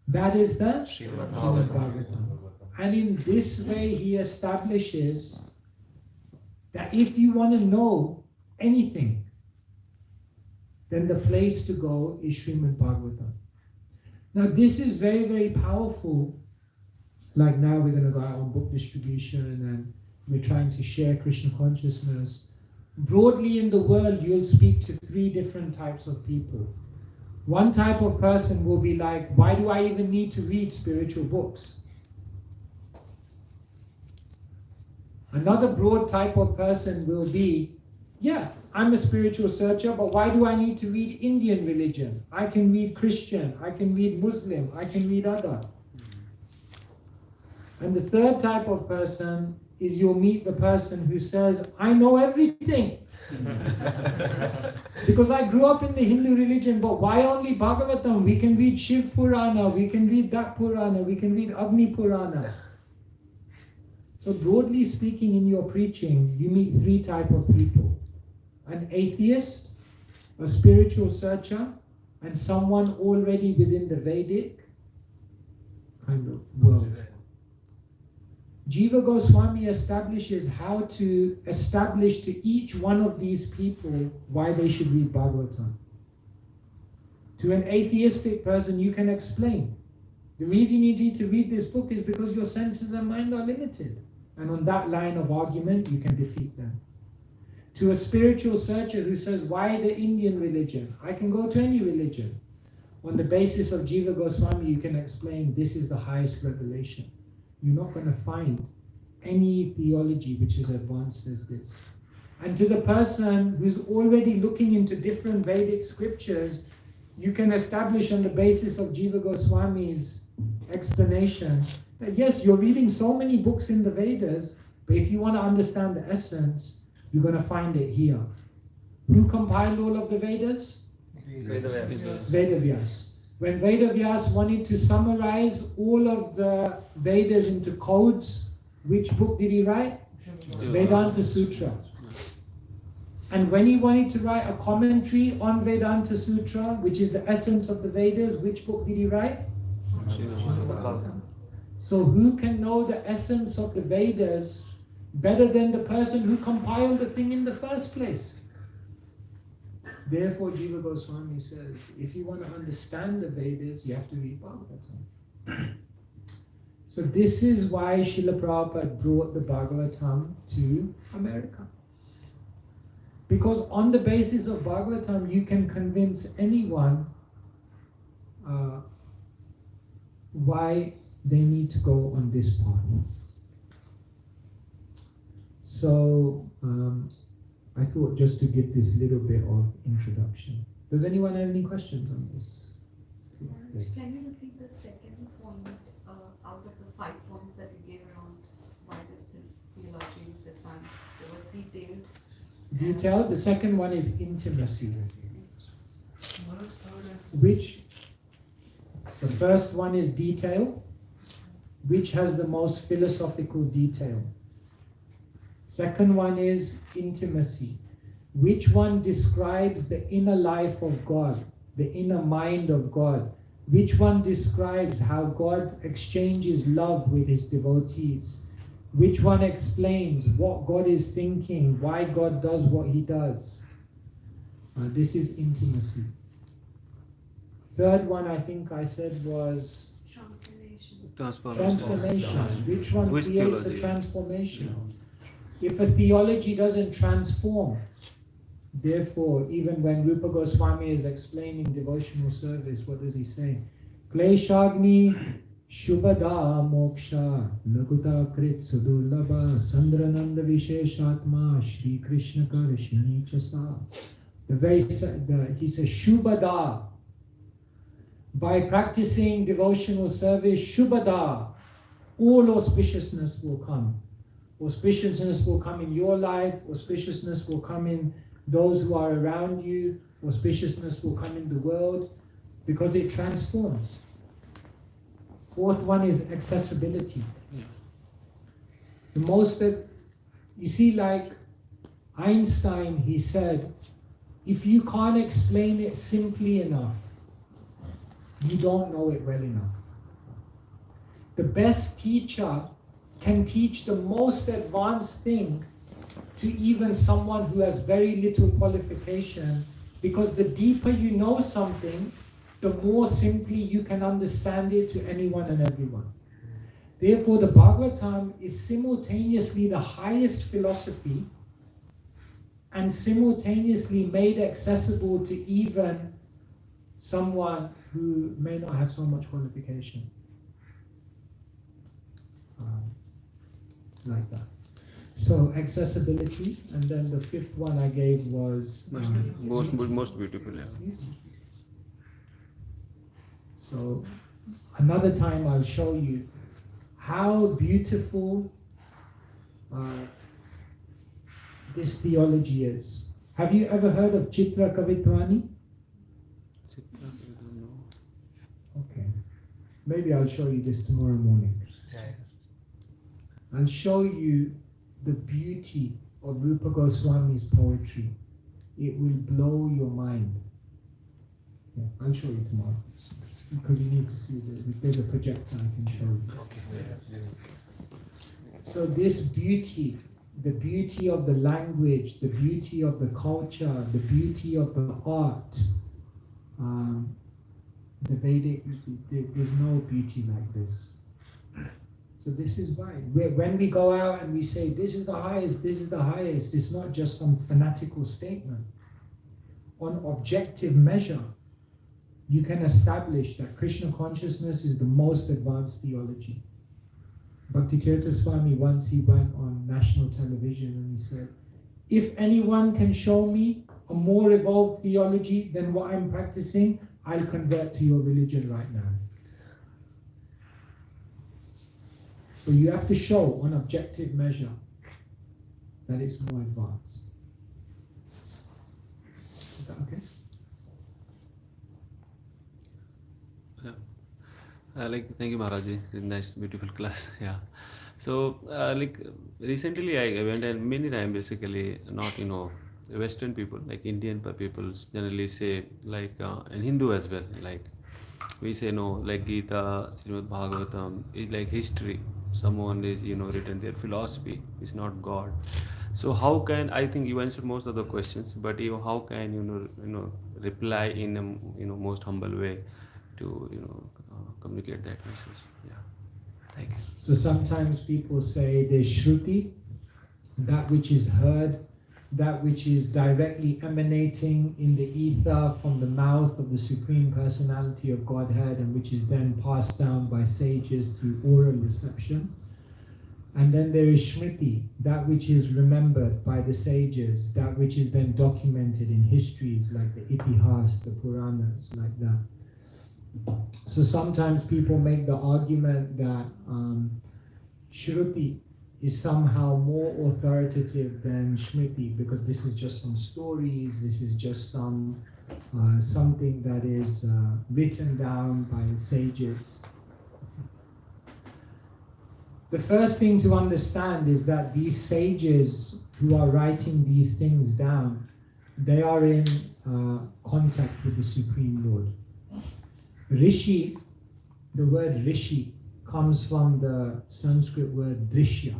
That is the Srimad Bhagavatam. And in this way, he establishes that if you want to know anything, then the place to go is Srimad Bhagavatam. Now this is very, very powerful. Like now we're going to go out on book distribution and we're trying to share Krishna consciousness. Broadly in the world, you'll speak to 3 different types of people. One type of person will be like, why do I even need to read spiritual books? Another broad type of person will be, yeah, I'm a spiritual searcher, but why do I need to read Indian religion? I can read Christian, I can read Muslim, I can read other. And the third type of person is you'll meet the person who says, I know everything. Because I grew up in the Hindu religion, but why only Bhagavatam? We can read Shiv Purana, we can read that Purana, we can read Agni Purana. So broadly speaking, in your preaching, you meet 3 types of people. An atheist, a spiritual searcher, and someone already within the Vedic kind of world. Jiva Goswami establishes how to establish to each one of these people why they should read Bhagavatam. To an atheistic person, you can explain. The reason you need to read this book is because your senses and mind are limited. And on that line of argument, you can defeat them. To a spiritual searcher who says, why the Indian religion? I can go to any religion. On the basis of Jiva Goswami, you can explain this is the highest revelation. You're not going to find any theology which is advanced as this. And to the person who's already looking into different Vedic scriptures, you can establish on the basis of Jiva Goswami's explanation that yes, you're reading so many books in the Vedas, but if you want to understand the essence, you're going to find it here. Who compiled all of the Vedas? Vedavyas. When Vedavyas wanted to summarize all of the Vedas into codes, which book did he write? Vedanta Sutra. And when he wanted to write a commentary on Vedanta Sutra, which is the essence of the Vedas, which book did he write? So who can know the essence of the Vedas better than the person who compiled the thing in the first place? Therefore, Jiva Goswami says, if you want to understand the Vedas, you have to read Bhagavatam. So this is why Srila Prabhupada brought the Bhagavatam to America. Because on the basis of Bhagavatam, you can convince anyone why they need to go on this path. So, I thought just to give this little bit of introduction. Does anyone have any questions on this? Maharaj, can you repeat the second point out of the 5 points that you gave around why this theology is advanced? It was detailed. Detailed. The second one is intimacy. Which, the first one is detail, which has the most philosophical detail. Second one is intimacy. Which one describes the inner life of God, the inner mind of God? Which one describes how God exchanges love with his devotees? Which one explains what God is thinking, why God does what he does? This is intimacy. Third one I think I said was transformation. Which one creates a transformation? If a theology doesn't transform, therefore, even when Rupa Goswami is explaining devotional service, what does he say? Kleshagni Shubhada Moksha Laguta Krit Sudurlabha Sandrananda Visheshatma Shri Krishna Karishani Chasa. He says Shubhada. By practicing devotional service, Shubhada, all auspiciousness will come. Auspiciousness will come in your life, auspiciousness will come in those who are around you, auspiciousness will come in the world, because it transforms. Fourth one is accessibility. The most that, you see, like Einstein, he said, if you can't explain it simply enough, you don't know it well enough. The best teacher can teach the most advanced thing to even someone who has very little qualification, because the deeper you know something, the more simply you can understand it to anyone and everyone. Therefore, the Bhagavatam is simultaneously the highest philosophy and simultaneously made accessible to even someone who may not have so much qualification. Like that. So accessibility, and then the fifth one I gave was most beautiful. Yeah. So another time I'll show you how beautiful this theology is. Have you ever heard of Chitra Kavitvani? Okay. Maybe I'll show you this tomorrow morning. I'll show you the beauty of Rupa Goswami's poetry. It will blow your mind. Yeah, I'll show you tomorrow. Because you need to see there's a projector I can show you. Okay. So this beauty, the beauty of the language, the beauty of the culture, the beauty of the art, the Vedic, there's no beauty like this. So this is why. When we go out and we say, this is the highest, it's not just some fanatical statement. On objective measure, you can establish that Krishna consciousness is the most advanced theology. Bhaktitirtha Swami once he went on national television and he said, if anyone can show me a more evolved theology than what I'm practicing, I'll convert to your religion right now. So you have to show on objective measure that it's more advanced. Is that okay? Thank you, Maharaj. Nice, beautiful class. Yeah. So, recently I went and many times basically not, Western people, like Indian people generally say, and Hindu as well, we say no, like Gita, Srimad Bhagavatam is like history. Someone is, written their philosophy, is not God. So how can, I think you answered most of the questions, but how can, reply in a, most humble way to, communicate that message? Yeah. Thank you. So sometimes people say there's Shruti, that which is heard, that which is directly emanating in the ether from the mouth of the Supreme Personality of Godhead and which is then passed down by sages through oral reception. And then there is Smriti, that which is remembered by the sages, that which is then documented in histories like the Itihas, the Puranas, like that. So sometimes people make the argument that Shruti is somehow more authoritative than Smriti because this is just some stories, this is just some something that is written down by sages. The first thing to understand is that these sages who are writing these things down, they are in contact with the Supreme Lord. Rishi, the word Rishi comes from the Sanskrit word Drishya.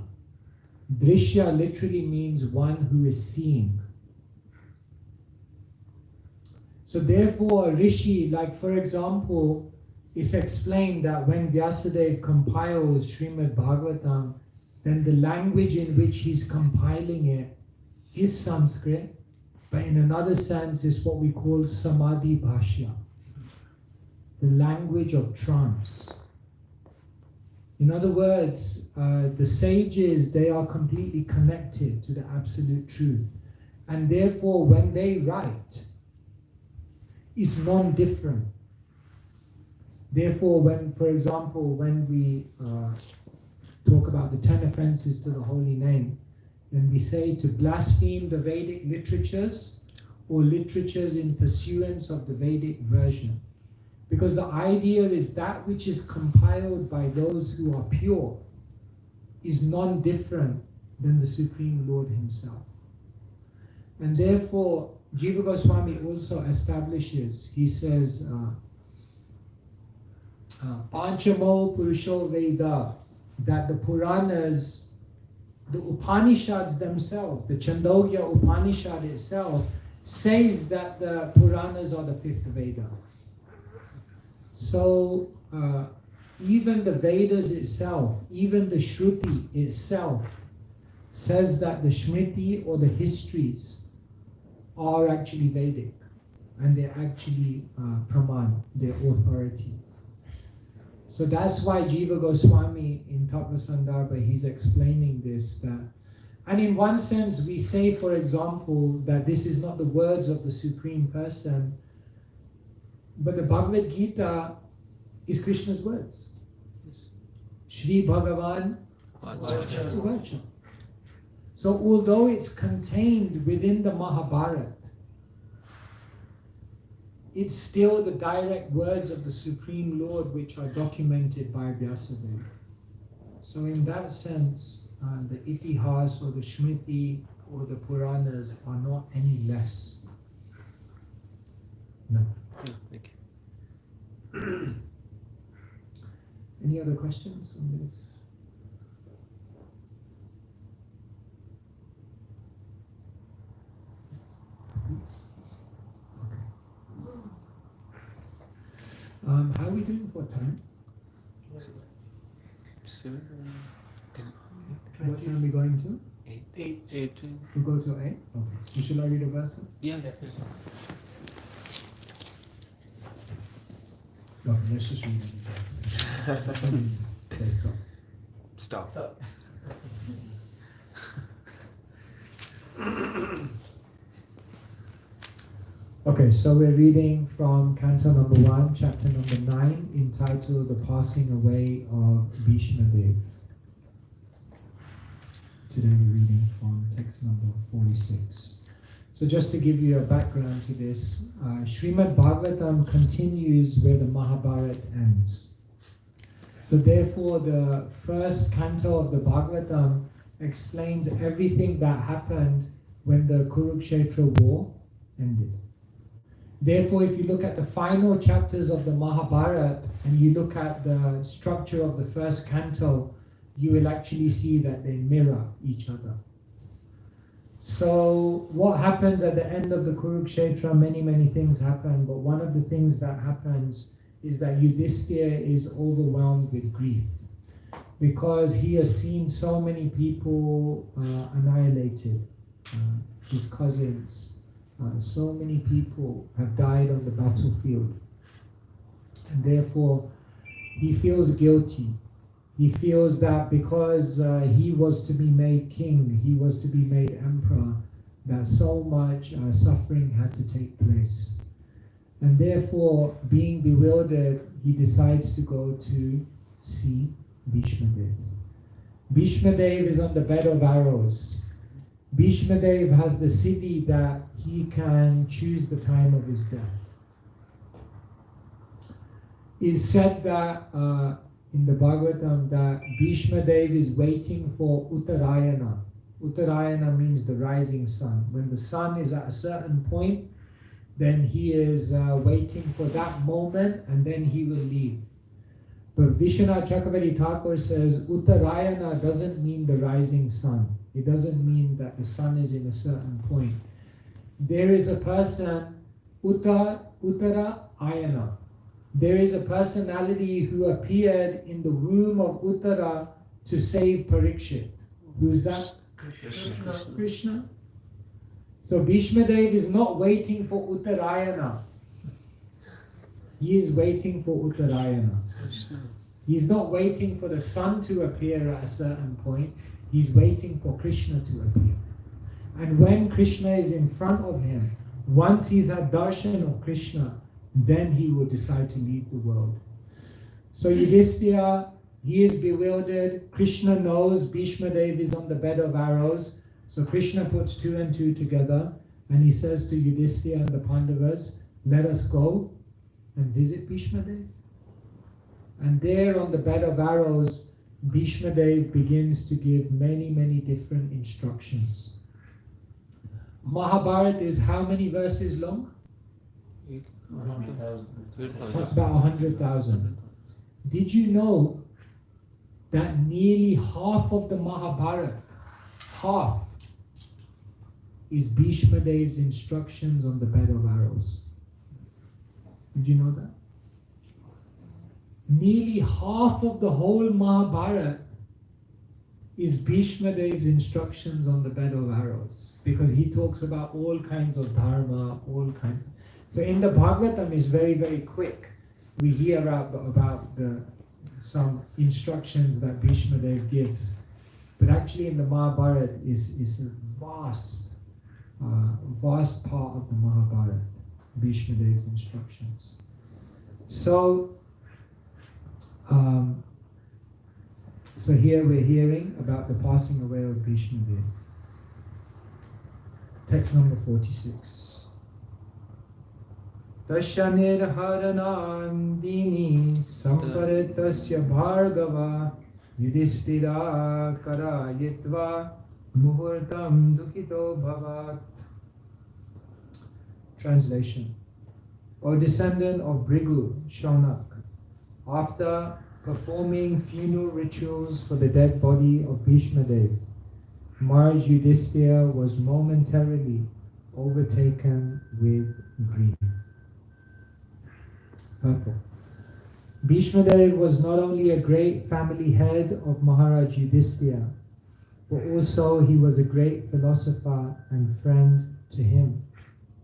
Drishya literally means one who is seeing. So therefore a Rishi, like for example, it's explained that when Vyasadeva compiles Srimad Bhagavatam, then the language in which he's compiling it is Sanskrit, but in another sense is what we call Samadhi Bhashya, the language of trance. In other words, the sages, they are completely connected to the absolute truth. And therefore, when they write, it's non-different. Therefore, when, for example, when we talk about the 10 offenses to the holy name, then we say to blaspheme the Vedic literatures or literatures in pursuance of the Vedic version. Because the idea is that which is compiled by those who are pure is non-different than the Supreme Lord Himself. And therefore, Jiva Goswami also establishes, he says, Panchamo Purusho Veda, that the Puranas, the Upanishads themselves, the Chandogya Upanishad itself, says that the Puranas are the fifth Veda. So even the Vedas itself, even the Shruti itself, says that the Smriti or the histories are actually Vedic, and they're actually Praman, they're authority. So that's why Jiva Goswami in Tattva Sandarbha, he's explaining this, that, and in one sense we say, for example, that this is not the words of the Supreme Person, but the Bhagavad Gita is Krishna's words. Shri Bhagavan Vacha. So although it's contained within the Mahabharata, it's still the direct words of the Supreme Lord which are documented by Vyasadeva. So in that sense, the Itihas or the Smriti or the Puranas are not any less. No. Yeah, thank you. Any other questions on this? How are we doing for time? 7, 10, What time are we going to? 8. We go to 8? Okay. So shall I read a verse? Yeah. Okay, let's just read it. Please say stop. Stop. Okay, so we're reading from Canto number 1, chapter number 9, entitled The Passing Away of Bhishma Dev. Today we're reading from text number 46. So just to give you a background to this, Srimad Bhagavatam continues where the Mahabharata ends. So therefore the first canto of the Bhagavatam explains everything that happened when the Kurukshetra war ended. Therefore, if you look at the final chapters of the Mahabharata and you look at the structure of the first canto, you will actually see that they mirror each other. So what happens at the end of the Kurukshetra, many things happen, but one of the things that happens is that Yudhishthira is overwhelmed with grief because he has seen so many people annihilated, his cousins. So many people have died on the battlefield, and therefore he feels guilty. He feels that because he was to be made king, he was to be made emperor, that so much suffering had to take place. And therefore, being bewildered, he decides to go to see Bhishma Dev. Bhishma Dev is on the bed of arrows. Bhishma Dev has the siddhi that he can choose the time of his death. It's said that in the Bhagavatam that Bhishma Dev is waiting for Uttarayana. Uttarayana means the rising sun. When the sun is at a certain point, then he is waiting for that moment and then he will leave. But Vishwanath Chakravarti Thakur says Uttarayana doesn't mean the rising sun. It doesn't mean that the sun is in a certain point. There is a person, Uttara Ayana. There is a personality who appeared in the womb of Uttara to save Parikshit. Who is that? Krishna. So Bhishma Dev is not waiting for Uttarayana. He is waiting for Uttarayana. He's not waiting for the sun to appear at a certain point. He's waiting for Krishna to appear. And when Krishna is in front of him, once he's had darshan of Krishna, then he will decide to leave the world. So Yudhishthira, he is bewildered. Krishna knows Bhishma Dev is on the bed of arrows. So Krishna puts 2 and 2 together and he says to Yudhishthira and the Pandavas, let us go and visit Bhishma Dev. And there on the bed of arrows, Bhishma Dev begins to give many different instructions. Mahabharata is how many verses long? 8,000. About 100,000. Did you know that nearly half of the Mahabharata, half, is Bhishma Dev's instructions on the bed of arrows? Did you know that? nearly half of the whole Mahabharata is Bhishma Dev's instructions on the bed of arrows, because he talks about all kinds of dharma, all kinds. So in the Bhagavatam is very, very quick. We hear about some instructions that Bhishma Dev gives, but actually in the Mahabharata is a vast part of the Mahabharata, Bhishma Dev's instructions. So here we're hearing about the passing away of Bhishma Dev. Text number 46. Tashanir haranam dini samparitasya bhargava yudhishthira karayitva muhurtam dukito bhavat. Translation. O descendant of Bhrigu, Shaunak, after performing funeral rituals for the dead body of Bhishma Dev, Maharaj Yudhishthira was momentarily overtaken with grief. Purport. Bhishma Dev was not only a great family head of Maharaj Yudhishthira, but also he was a great philosopher and friend to him,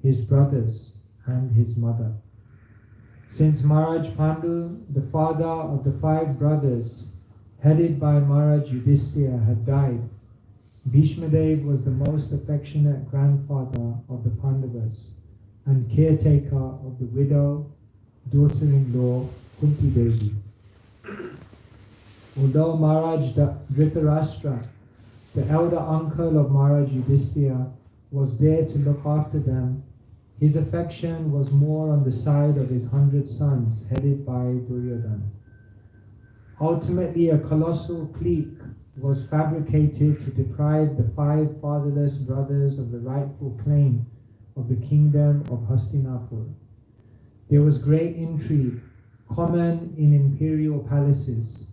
his brothers, and his mother. Since Maharaj Pandu, the father of the 5 brothers, headed by Maharaj Yudhishthira, had died, Bhishma Dev was the most affectionate grandfather of the Pandavas and caretaker of the widow, daughter-in-law, Kunti Devi. Although Maharaj Dhritarashtra, the elder uncle of Maharaj Yudhishthira, was there to look after them, his affection was more on the side of his 100 sons, headed by Duryodhana. Ultimately, a colossal clique was fabricated to deprive the 5 fatherless brothers of the rightful claim of the kingdom of Hastinapur. There was great intrigue, common in imperial palaces,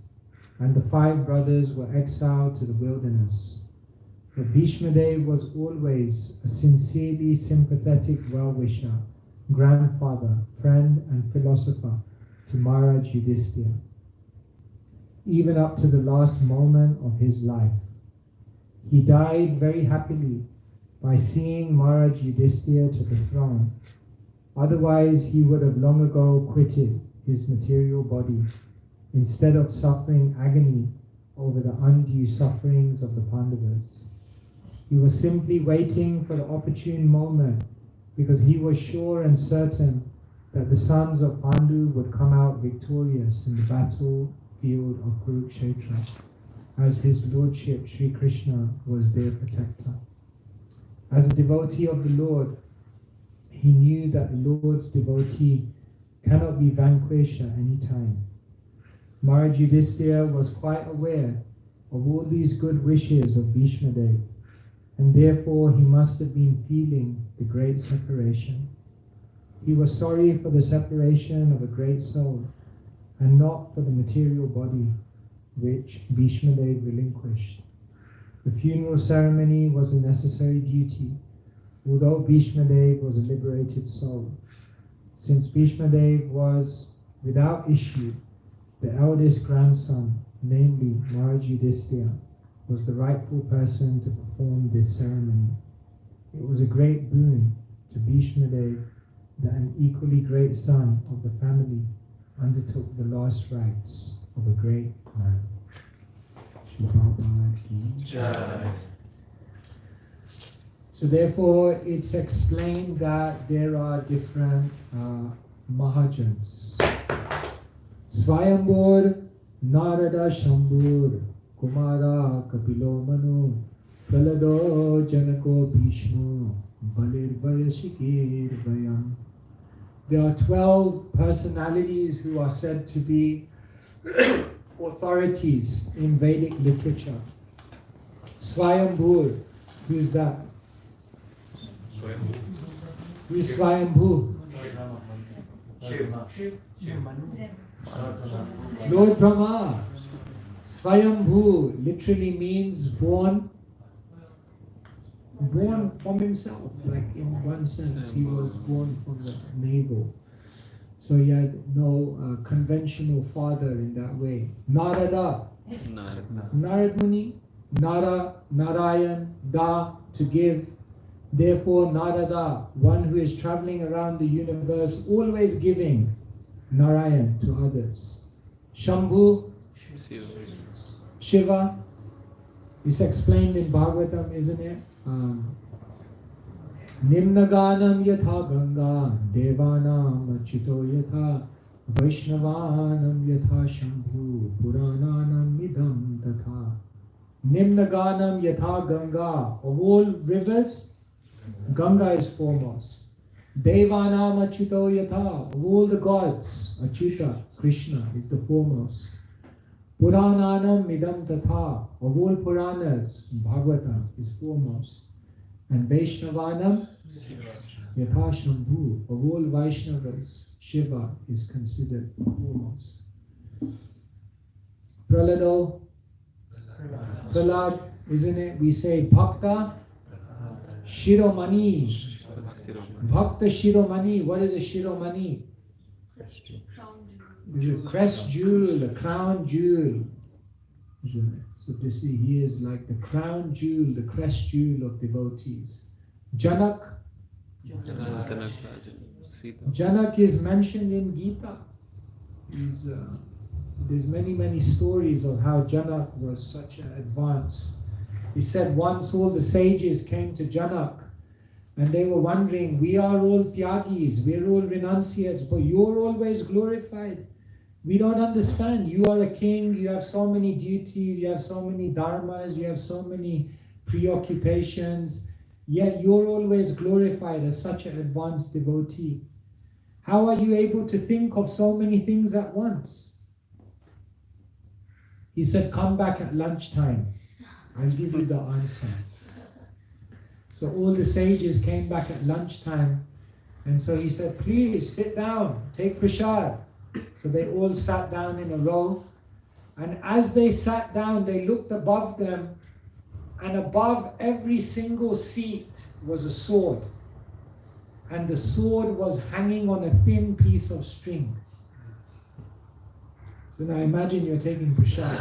and the 5 brothers were exiled to the wilderness. But Bhishma Dev was always a sincerely sympathetic well-wisher, grandfather, friend, and philosopher to Maharaj Yudhishthira, even up to the last moment of his life. He died very happily by seeing Maharaj Yudhishthira to the throne. Otherwise, he would have long ago quitted his material body, instead of suffering agony over the undue sufferings of the Pandavas. He was simply waiting for the opportune moment, because he was sure and certain that the sons of Pandu would come out victorious in the battlefield of Kurukshetra, as his lordship Sri Krishna was their protector. As a devotee of the Lord, he knew that the Lord's devotee cannot be vanquished at any time. Maharaj Yudhishthira was quite aware of all these good wishes of Bhishma Dev, and therefore he must have been feeling the great separation. He was sorry for the separation of a great soul, and not for the material body which Bhishma Dev relinquished. The funeral ceremony was a necessary duty, although Bhishma Dev was a liberated soul. Since Bhishma Dev was without issue, the eldest grandson, namely Maharaj Yudhishthira, was the rightful person to perform this ceremony. It was a great boon to Bhishma Dev that an equally great son of the family undertook the last rites of a great man. So therefore it's explained that there are different Mahajans. Swayambur, Narada Shambur, Kumara Kapilo Manu, Pralado Janako Bhishmo, Balir Vayashikir Vayam. There are 12 personalities who are said to be authorities in Vedic literature. Swayambur, who's that? Who is Swayambhu? Lord Brahma. Swayambhu literally means born from himself, like in one sense he was born from the navel. So he had no conventional father in that way. Narada, Narad Muni, Nara, Narayan, Da, to give. Therefore Narada, one who is traveling around the universe, always giving Narayan to others. Shambhu, Shiva, it's explained in Bhagavatam, isn't it? Nimnaganam yatha Ganga, Devanam achito yatha, Vaishnavanam yatha Shambhu, Purananam idam tatha. Nimnaganam yatha Ganga, of all rivers, Ganga is foremost. Devanam achito yatha, of all the gods, Achyuta, Krishna is the foremost. Purananam idam tatha, of all Puranas, Bhagavatam is foremost. And Vaishnavanam, Yatha Shambhu, of all Vaishnavas, Shiva is considered foremost. Pralado, Pralad, isn't it? We say Bhakta Shiromani. Bhakta Shiromani. What is a Shiromani? Is a crest jewel, a crown jewel, isn't it? So to see, he is like the crown jewel, the crest jewel of devotees. Janak. Janak is mentioned in Gita. There's many stories of how Janak was such an advance. He said once all the sages came to Janak and they were wondering, we are all tyagis, we're all renunciates, but you're always glorified. We don't understand. You are a king, you have so many duties, you have so many dharmas, you have so many preoccupations, yet you're always glorified as such an advanced devotee. How are you able to think of so many things at once? He said, come back at lunchtime. I'll give you the answer. So all the sages came back at lunchtime, and so he said, please sit down, take prasad. So they all sat down in a row, and as they sat down, they looked above them, and above every single seat was a sword, and the sword was hanging on a thin piece of string. So now imagine you're taking prasad,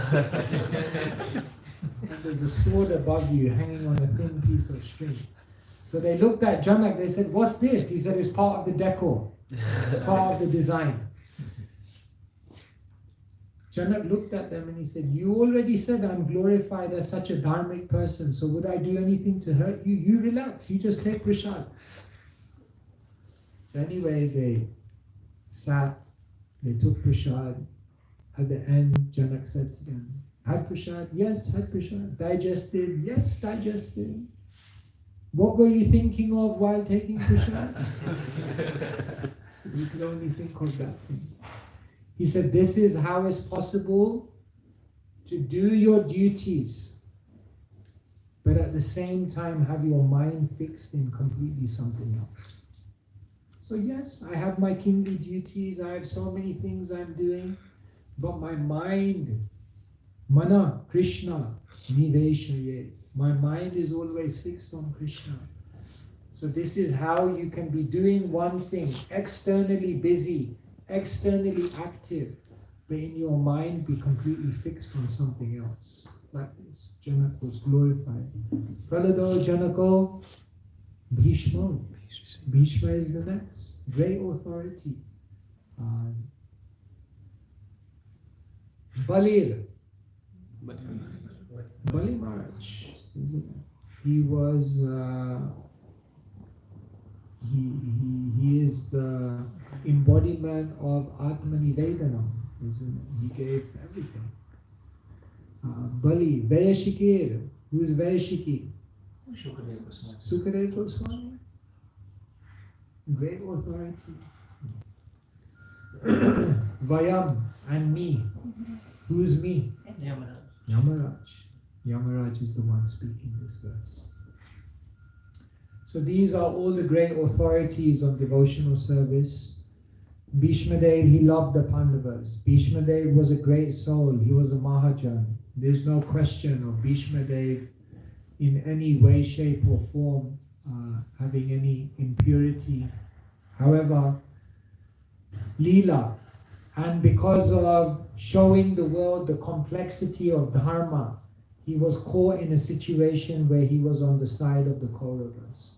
and there's a sword above you hanging on a thin piece of string. So they looked at Janak, they said, what's this? He said, it's part of the decor, part of the design. Janak looked at them and he said, you already said I'm glorified as such a dharmic person, so would I do anything to hurt you? You relax, you just take prasad. So anyway, they sat, they took prasad. At the end, Janak said to them, had prasad? Yes, had prasad. Digested? Yes, digested. What were you thinking of while taking prasad? You could only think of that thing. He said, this is how it's possible to do your duties, but at the same time have your mind fixed in completely something else. So yes, I have my kingly duties, I have so many things I'm doing, but my mind, mana, Krishna, niveshaye, my mind is always fixed on Krishna. So this is how you can be doing one thing, externally busy, externally active, but in your mind be completely fixed on something else. Like this, Janak was glorified. Pralado, Janako, Bhishma. Bhishma is the next great authority. Balir. Bali Maharaj, isn't it? He was he is the embodiment of Atmanivedanam, isn't it? He gave everything. Bali, Vaishikir. Who is Vaishiki? Sukadeva Goswami. Great authority. Vayam and me. Who is me? Yamaraj. Yamaraj is the one speaking this verse. So these are all the great authorities of devotional service. Bhishma Dev, he loved the Pandavas. Bhishma Dev was a great soul. He was a Mahajan. There's no question of Bhishma Dev in any way, shape or form having any impurity. However, Leela. And because of showing the world the complexity of Dharma, he was caught in a situation where he was on the side of the Kauravas.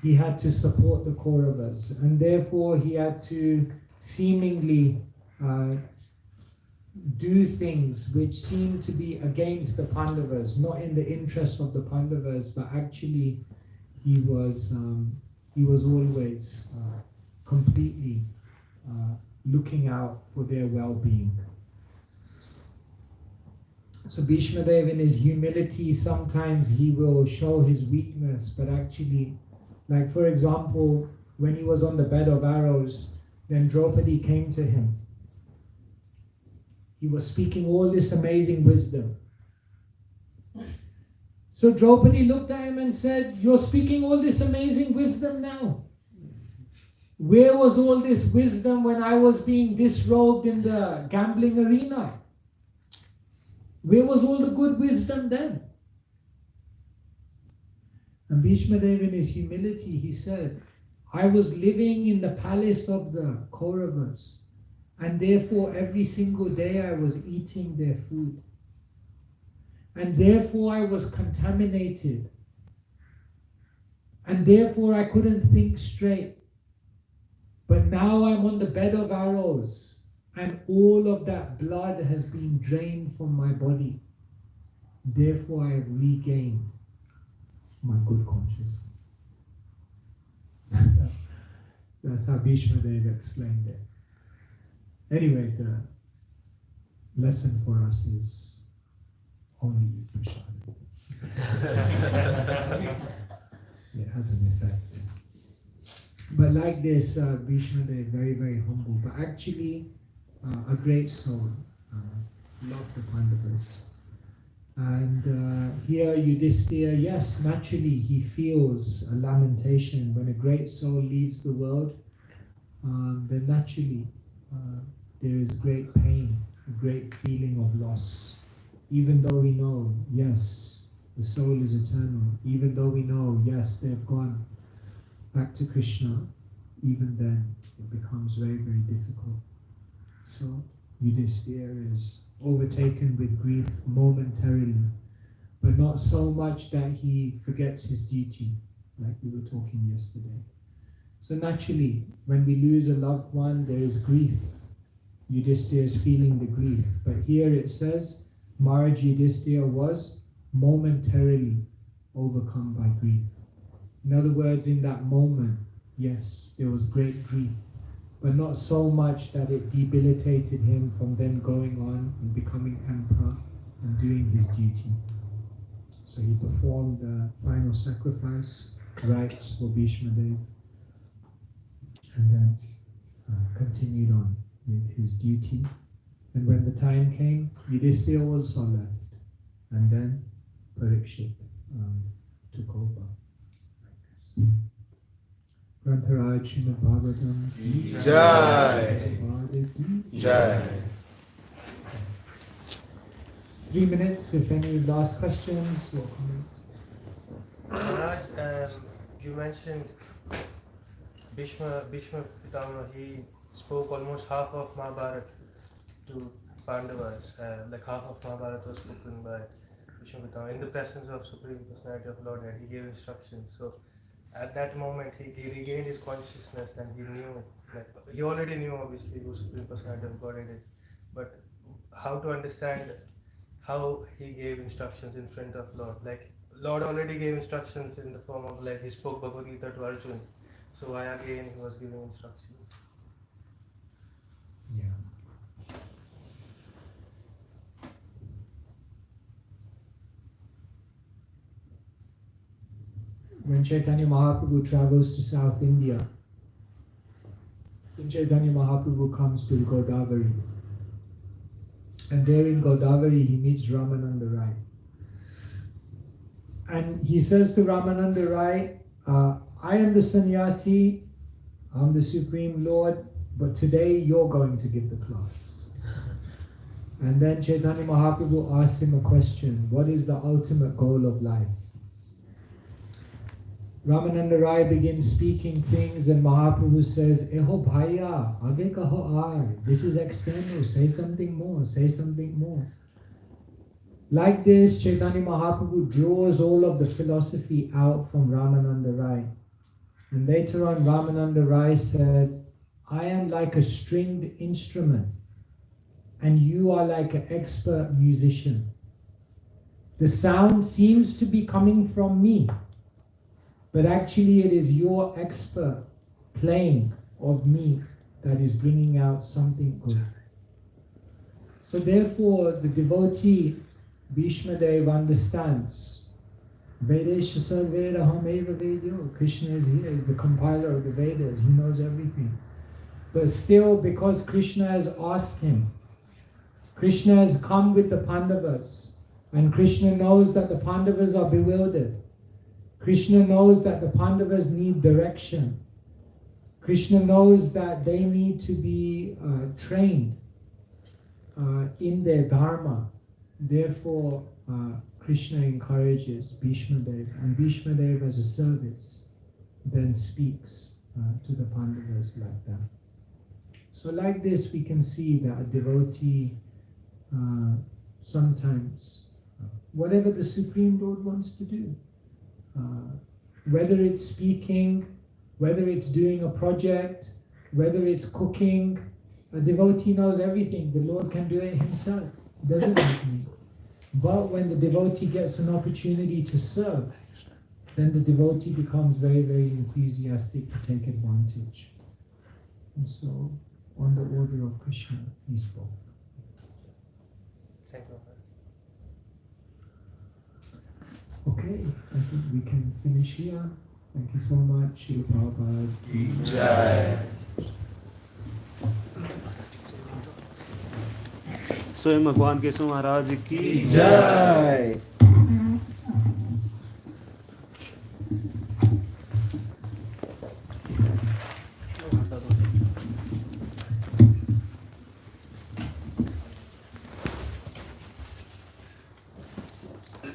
He had to support the Kauravas, and therefore he had to seemingly do things which seemed to be against the Pandavas, not in the interest of the Pandavas, but actually he was always completely looking out for their well-being. So Bhishma Dev, in his humility, sometimes he will show his weakness, but actually, like for example, when he was on the bed of arrows, then Draupadi came to him. He was speaking all this amazing wisdom. So Draupadi looked at him and said, "You're speaking all this amazing wisdom now. Where was all this wisdom when I was being disrobed in the gambling arena? Where was all the good wisdom then?" And Bhishma Dev, in his humility, he said, "I was living in the palace of the Kauravas, and therefore every single day I was eating their food. And therefore I was contaminated. And therefore I couldn't think straight. But now I'm on the bed of arrows, and all of that blood has been drained from my body. Therefore I have regained my good consciousness." That's how Bhishma Dev explained it. Anyway, the lesson for us is only eat prasad. It has an effect. But like this, Bhishma Dev, very, very humble, but actually a great soul, loved the Pandavas. And here Yudhishthira, yes, naturally he feels a lamentation. When a great soul leaves the world, then naturally there is great pain, a great feeling of loss. Even though we know, yes, the soul is eternal, even though we know, yes, they've gone back to Krishna, even then it becomes very, very difficult. So Yudhishthira is overtaken with grief momentarily, but not so much that he forgets his duty, like we were talking yesterday. So naturally, when we lose a loved one, there is grief. Yudhishthira is feeling the grief. But here it says, Maharaj Yudhishthira was momentarily overcome by grief. In other words, in that moment, yes, there was great grief, but not so much that it debilitated him from then going on and becoming emperor and doing his duty. So he performed the final sacrifice, rites for Bhishma Dev, and then continued on with his duty. And when the time came, Yudhishthira also left, and then Parikshit took over. Grantharaj Srimad Bhagavatam Ki Jai. Ki Jai. 3 minutes, if any last questions or comments. Maharaj, you mentioned Bhishma Pitama, he spoke almost half of Mahabharata to Pandavas, like half of Mahabharata was spoken by Bhishma Pitama in the presence of Supreme Personality of Lord, and he gave instructions. So at that moment he regained his consciousness, and he knew, like he already knew obviously who Supreme Personality of Godhead is, but how to understand how he gave instructions in front of Lord. Like Lord already gave instructions in the form of, like he spoke Bhagavad Gita to Arjuna, so why again he was giving instructions? Yeah. When Chaitanya Mahaprabhu travels to South India, then Chaitanya Mahaprabhu comes to Godavari. And there in Godavari he meets Ramananda Rai. And he says to Ramananda Rai, I am the sannyasi, I'm the Supreme Lord, but today you're going to give the class. And then Chaitanya Mahaprabhu asks him a question: what is the ultimate goal of life? Ramananda Rai begins speaking things and Mahaprabhu says, Eho bhaiya, age kaho aar. This is external, say something more, say something more. Like this, Chaitanya Mahaprabhu draws all of the philosophy out from Ramananda Rai. And later on, Ramananda Rai said, I am like a stringed instrument and you are like an expert musician. The sound seems to be coming from me, but actually it is your expert playing of me that is bringing out something good. So therefore, the devotee, Bhishma Dev, understands. Vedesha sarveda hameva vedyo. Krishna is here, he's the compiler of the Vedas, he knows everything. But still, because Krishna has asked him, Krishna has come with the Pandavas, and Krishna knows that the Pandavas are bewildered. Krishna knows that the Pandavas need direction. Krishna knows that they need to be trained in their dharma. Therefore, Krishna encourages Bhishma Dev, and Bhishma Dev as a service then speaks to the Pandavas like that. So like this we can see that a devotee sometimes, whatever the Supreme Lord wants to do, whether it's speaking, whether it's doing a project, whether it's cooking, a devotee knows everything. The Lord can do it himself. It doesn't need me. But when the devotee gets an opportunity to serve, then the devotee becomes very, very enthusiastic to take advantage. And so, on the order of Krishna, he spoke. Thank you. Okay, I think we can finish here. Thank you so much, Srila Prabhupada. Jai. स्वयं भगवान केशव महाराज की जय।